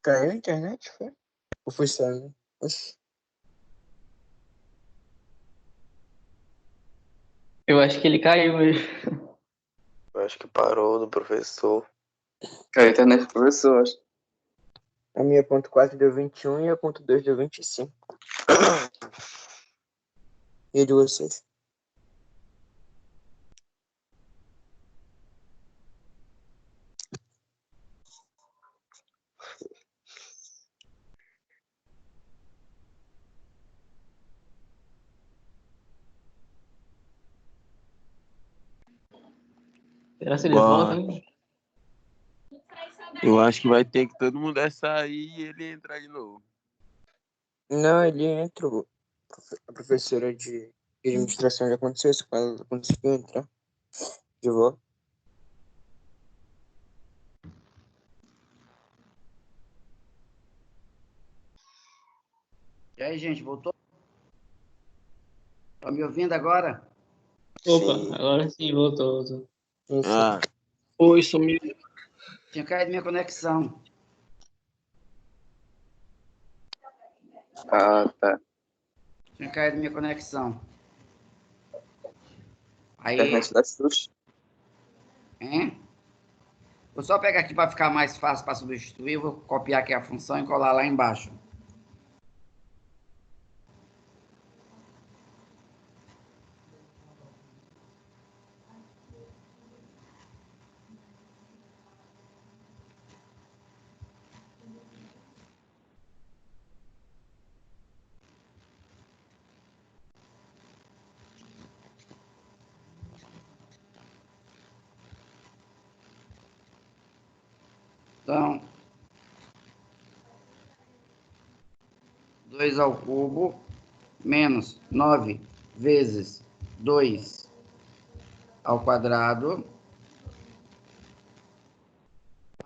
Caiu a internet, foi? Ou foi só, né? Oxi. Eu acho que ele caiu mesmo. Eu acho que parou do professor. É a internet do professor, acho. A minha ponto 4 deu 21 e a ponto 2 deu 25. E a de vocês? Será que ele Bom, volta, né? eu acho que vai ter que todo mundo sair e ele entrar de novo. Não, ele entrou. A professora de administração já aconteceu isso com ela, ela conseguiu entrar de volta. E aí, gente, voltou? Tá me ouvindo agora? Opa, Sim. agora sim, voltou. Ah, Oi, sumiu. Tinha caído minha conexão. tá. Tinha caído minha conexão. Aí, Internet da Xuxa. hein? Vou só pegar aqui para ficar mais fácil para substituir. Vou copiar aqui a função e colar lá embaixo. Então, 2 ao cubo menos 9 vezes 2 ao quadrado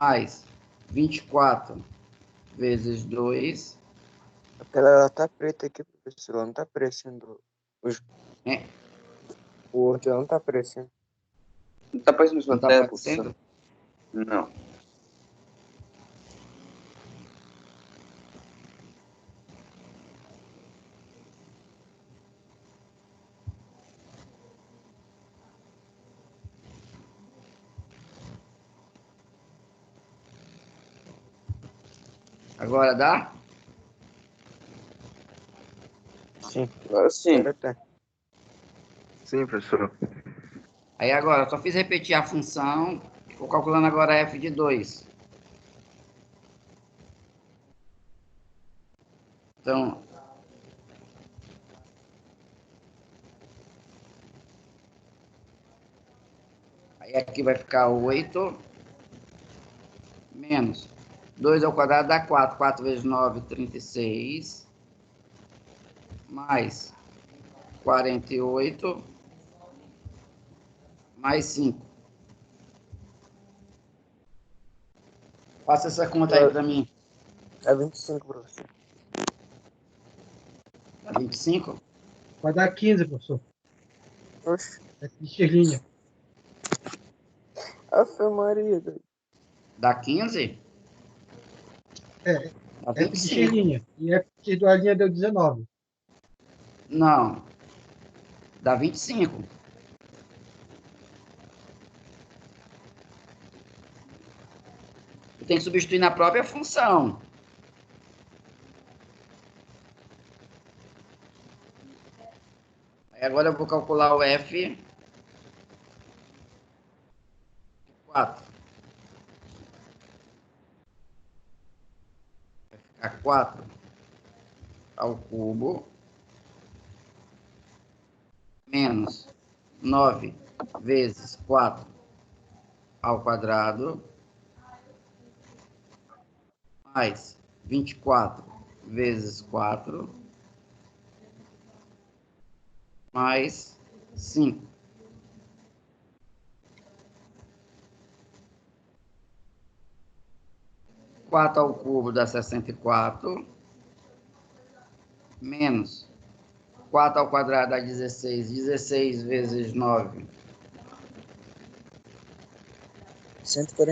mais 24 vezes 2 Ela tá preta aqui, professor. Ela não tá aparecendo. É. O Word ela não tá aparecendo. Não tá aparecendo não na está tela, aparecendo? professor? Não. Agora dá? Sim. Agora sim. Agora tá. Sim, professor. Aí agora, eu só fiz repetir a função. Estou calculando agora f de 2. Então, aí aqui vai ficar 8 menos 2 ao quadrado dá 4. 4 vezes 9, 36. Mais 48. Mais 5. Faça essa conta aí para mim. É 25, professor. Dá 25? Vai dar 15, professor. Oxe. É de linha. Ave Maria, doido. Dá 15? É, Dá F de 25. linha. E F de linha deu 19. Não. Dá 25. Tem que substituir na própria função. Aí agora eu vou calcular o f de 4. Vai ficar 4 ao cubo menos 9 vezes 4 ao quadrado mais 24 vezes 4 mais 5. 4 ao cubo dá 64, menos 4 ao quadrado dá 16. 16 vezes 9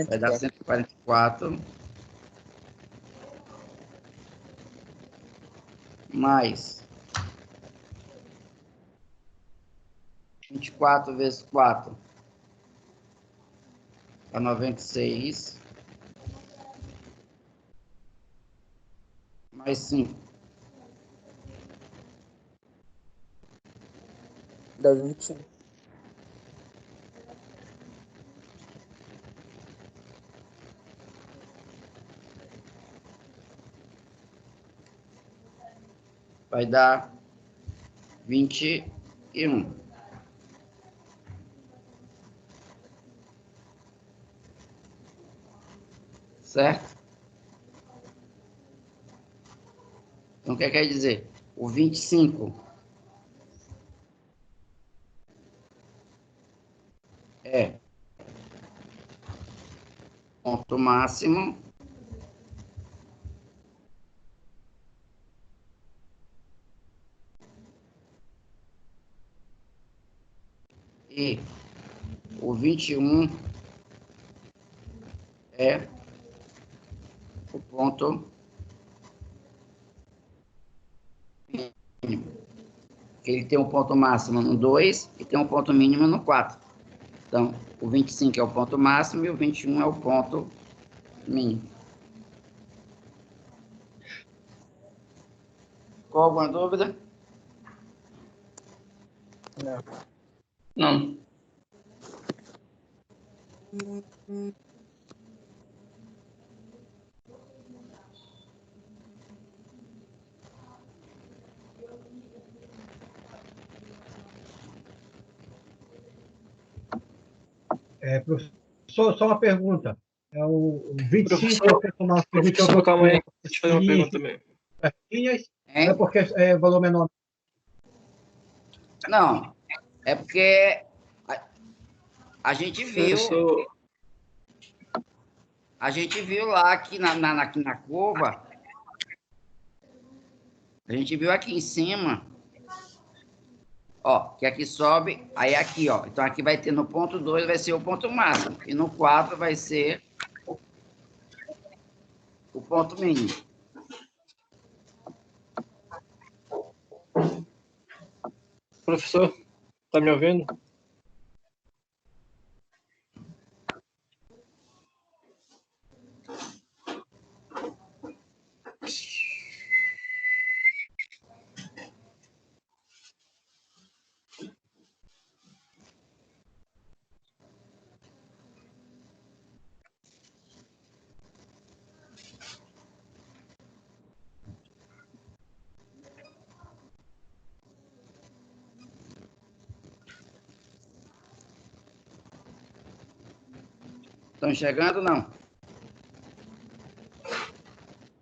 vai dar 144. 144, mais 24 vezes 4 dá 96, mais 5. Dá 21. Vai dar 21. Certo? Então, o que quer dizer? O 25 é ponto máximo o 21 é o ponto mínimo. Ele tem um ponto máximo no 2 e tem um ponto mínimo no 4. Então, o 25 é o ponto máximo e o 21 é o ponto mínimo. Qual alguma dúvida? Não. Professor, só uma pergunta. O 25 Professor, é o ponto máximo que permitiu Professor, calma aí. a Deixa eu fazer uma pergunta também. pertinhas, Hein? é porque é valor menor. Não, é porque a gente viu Professor, lá aqui na curva, a gente viu aqui em cima, ó, que aqui sobe, aí aqui, ó. Então aqui vai ter no ponto 2 vai ser o ponto máximo, e no 4 vai ser o ponto mínimo. professor, tá me ouvindo? Estão enxergando, não?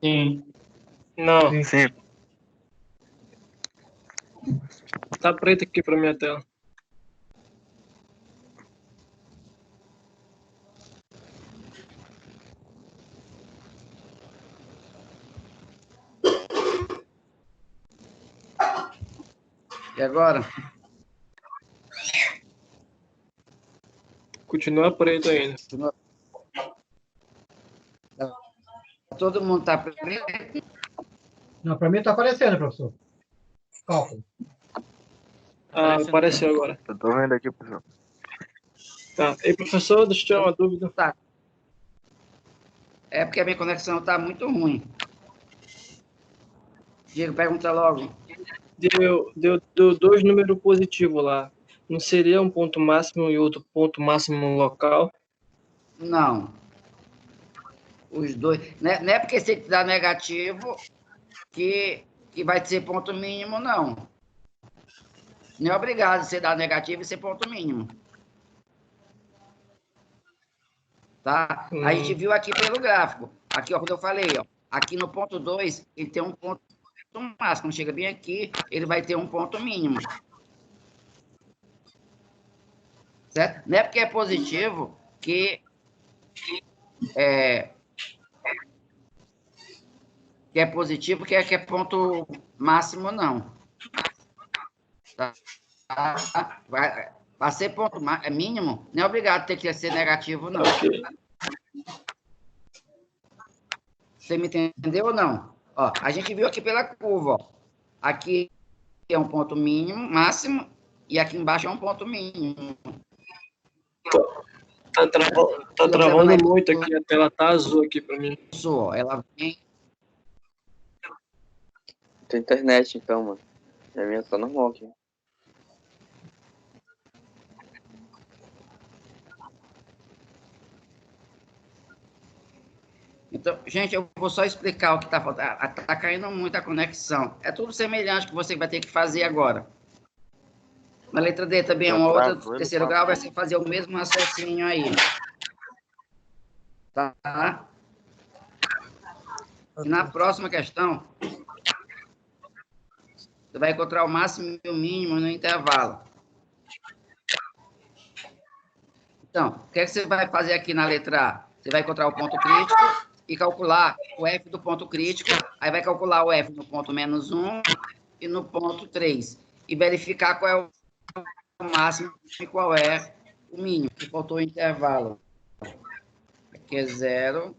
Sim. Não, Sim. tá preto aqui pra minha tela. E agora? Continua preto ainda. Todo mundo está preto? Não, para mim está aparecendo, professor. Cálculo. Ah, apareceu agora. Eu tô vendo aqui, professor. Tá. E professor, deixa eu tirar uma dúvida. Tá. É porque a minha conexão está muito ruim. Diego, pergunta logo. Deu 2 números positivos lá. Não seria um ponto máximo e outro ponto máximo local? Não. Os dois. Não é porque você dá negativo que vai ser ponto mínimo, não. Não é obrigado você dar negativo e ser ponto mínimo. Tá? A gente viu aqui pelo gráfico. Aqui, ó, quando eu falei, ó, aqui no ponto 2, ele tem um ponto máximo. Quando chega bem aqui, ele vai ter um ponto mínimo. Certo? Não é porque é positivo que é positivo que é ponto máximo, não. Tá? Para ser ponto mínimo, não é obrigado a ter que ser negativo, não. Você me entendeu ou não? Ó, a gente viu aqui pela curva, ó. Aqui é um ponto mínimo, máximo, e aqui embaixo é um ponto mínimo. Tá travando muito aqui, a tela tá azul aqui para mim. Isso, ó, ela vem... Tem internet, então, mano. A minha tá normal aqui. Então, gente, eu vou só explicar o que está faltando. Está caindo muito a conexão. É tudo semelhante que você vai ter que fazer agora. Na letra D também, uma outra do terceiro grau, vai ser fazer o mesmo raciocínio aí. Tá? E na próxima questão, você vai encontrar o máximo e o mínimo no intervalo. Então, o que você vai fazer aqui na letra A? Você vai encontrar o ponto crítico e calcular o F do ponto crítico, aí vai calcular o F no ponto -1 e no ponto 3, e verificar qual é máximo e qual é o mínimo, que faltou o intervalo. Aqui é 0.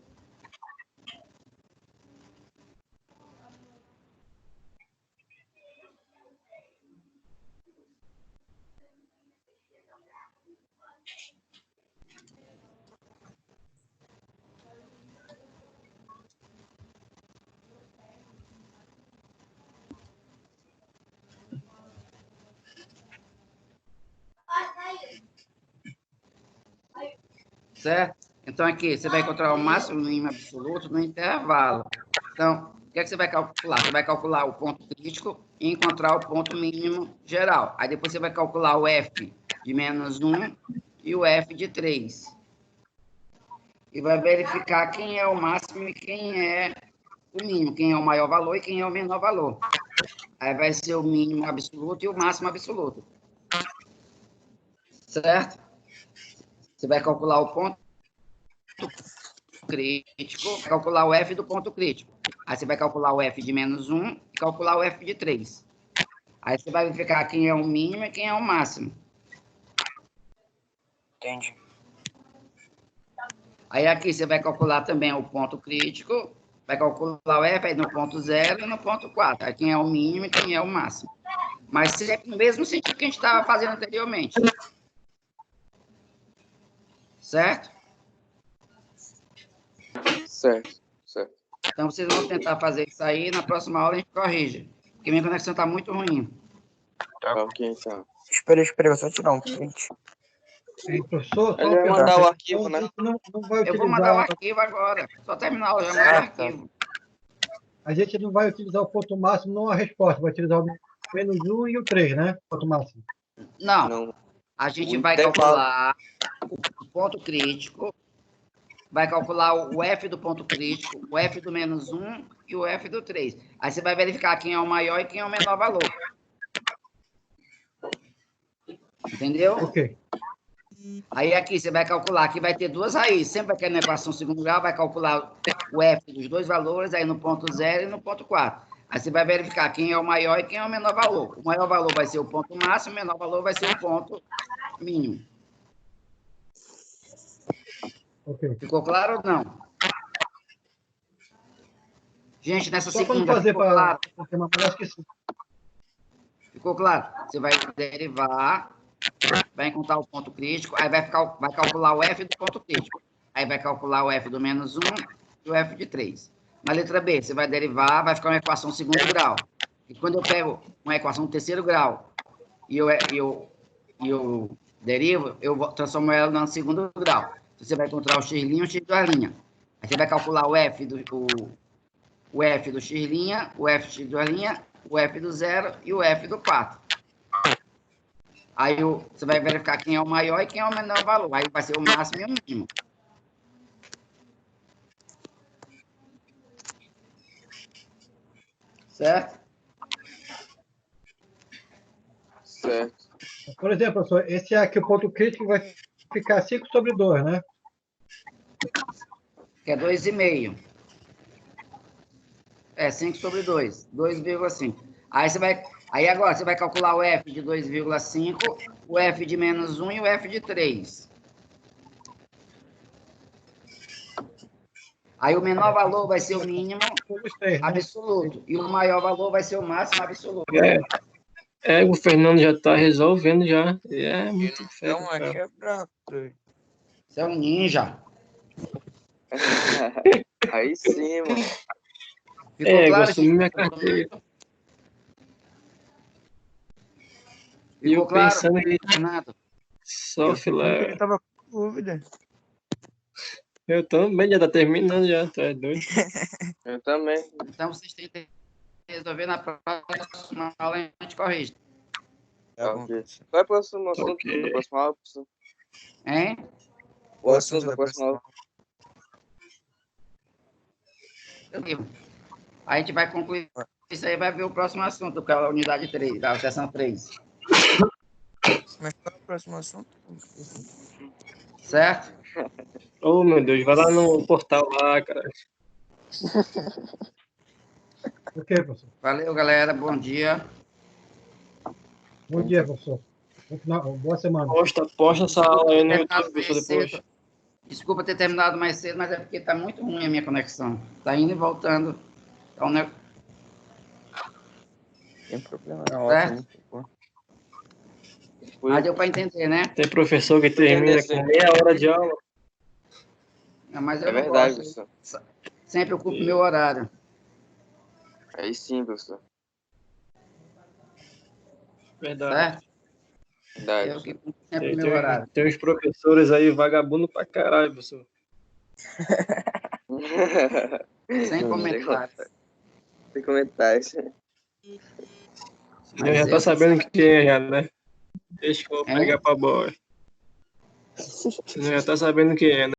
Certo? Então, aqui, você vai encontrar o máximo, o mínimo absoluto no intervalo. Então, o que é que você vai calcular? Você vai calcular o ponto crítico e encontrar o ponto mínimo geral. Aí, depois, você vai calcular o F de menos 1 e o F de 3. E vai verificar quem é o máximo e quem é o mínimo, quem é o maior valor e quem é o menor valor. Aí vai ser o mínimo absoluto e o máximo absoluto. Certo? Você vai calcular o ponto crítico, calcular o F do ponto crítico. Aí você vai calcular o F de menos 1 e calcular o F de 3. Aí você vai verificar quem é o mínimo e quem é o máximo. Entendi. Aí aqui você vai calcular também o ponto crítico, vai calcular o F aí no ponto 0 e no ponto 4. Aí quem é o mínimo e quem é o máximo. Mas sempre no mesmo sentido que a gente estava fazendo anteriormente. Certo? Certo, certo. Então, vocês vão tentar fazer isso aí. Na próxima aula a gente corrige. Porque minha conexão está muito ruim. Tá ok, então. Espera, eu vou só tirar um print. Professor, só Ele uma vai pergunta. mandar o arquivo, Então, né? a gente não vai Eu vou mandar o utilizar, arquivo agora. Só terminar a aula, já mando o arquivo. a gente não vai utilizar o ponto máximo, não a resposta, vai utilizar o menos 1 e o 3, né? Ponto máximo. Não. Não. A gente O vai intervalo. calcular o ponto crítico, vai calcular o F do ponto crítico, o F do menos 1 e o F do 3. Aí você vai verificar quem é o maior e quem é o menor valor. Entendeu? Ok. Aí aqui você vai calcular, aqui vai ter duas raízes. Sempre vai cair na equação segundo grau, vai calcular o F dos dois valores, aí no ponto 0 e no ponto 4. Aí você vai verificar quem é o maior e quem é o menor valor. O maior valor vai ser o ponto máximo, o menor valor vai ser o ponto mínimo. Ok. Ficou claro ou não? Gente, nessa Só para não segunda, fazer ficou para claro? confirmar, mas acho que sim. Ficou claro? Você vai derivar, vai encontrar o ponto crítico, aí vai calcular o F do ponto crítico. Aí vai calcular o F do menos 1 e o F de 3. Na letra B, você vai derivar, vai ficar uma equação segundo grau. E quando eu pego uma equação do terceiro grau e eu derivo, eu transformo ela no segundo grau. Você vai encontrar o x' e o x da linha. Aí você vai calcular o F do x', o F da linha, o F do 0 e o F do 4. Aí você vai verificar quem é o maior e quem é o menor valor. Aí vai ser o máximo e o mínimo. Certo? Certo. Por exemplo, professor, esse aqui, o ponto crítico, vai ficar 5 sobre 2, né? Que é 2,5. É 5 sobre 2. 2,5. Aí agora você vai calcular o F de 2,5, o F de menos 1 e o F de 3. Aí o menor valor vai ser o mínimo Sobre os 3, né? absoluto. E o maior valor vai ser o máximo absoluto. O Fernando já tá resolvendo já. E é muito feio. Então, acho que é brabo. Você é um ninja. Aí sim, mano. Ficou claro, gostou gente? minha carteira. E Ficou eu claro, pensando em Fernando? só filé. Eu tava com dúvida. Eu também, já tá terminando já, tu é doido. Eu também. Então vocês têm que resolver na próxima aula e a gente corrige. Tá ok. Qual é o próximo assunto Ok. da próxima aula, professor? Hein? O assunto da próxima aula. A gente vai concluir isso aí, vai ver o próximo assunto, que é a unidade 3, da seção 3. Mas qual é o próximo assunto? Certo? Oh, meu Deus, vai lá no portal lá, cara. Ok, professor. Valeu, galera. Bom dia. Bom dia, professor. Boa semana. Posta essa aula aí no Terminado YouTube, mais professor, depois. cedo. Desculpa ter terminado mais cedo, mas é porque está muito ruim a minha conexão. Está indo e voltando. Então, né? Tem problema, não. Ótimo. Mas deu para entender, né? Tem professor que termina com meia hora de aula. Não, mas eu É não verdade, gosto. professor. Sempre ocupo meu horário. Aí sim, professor. Verdade. Certo? Verdade. Eu que cumpro sempre meu horário. Tem uns professores aí vagabundo pra caralho, professor. Sem comentários. Sem comentários. Você já tá sabendo quem é, já, né? Deixa que eu vou pegar pra boy. Você já tá sabendo quem é, né?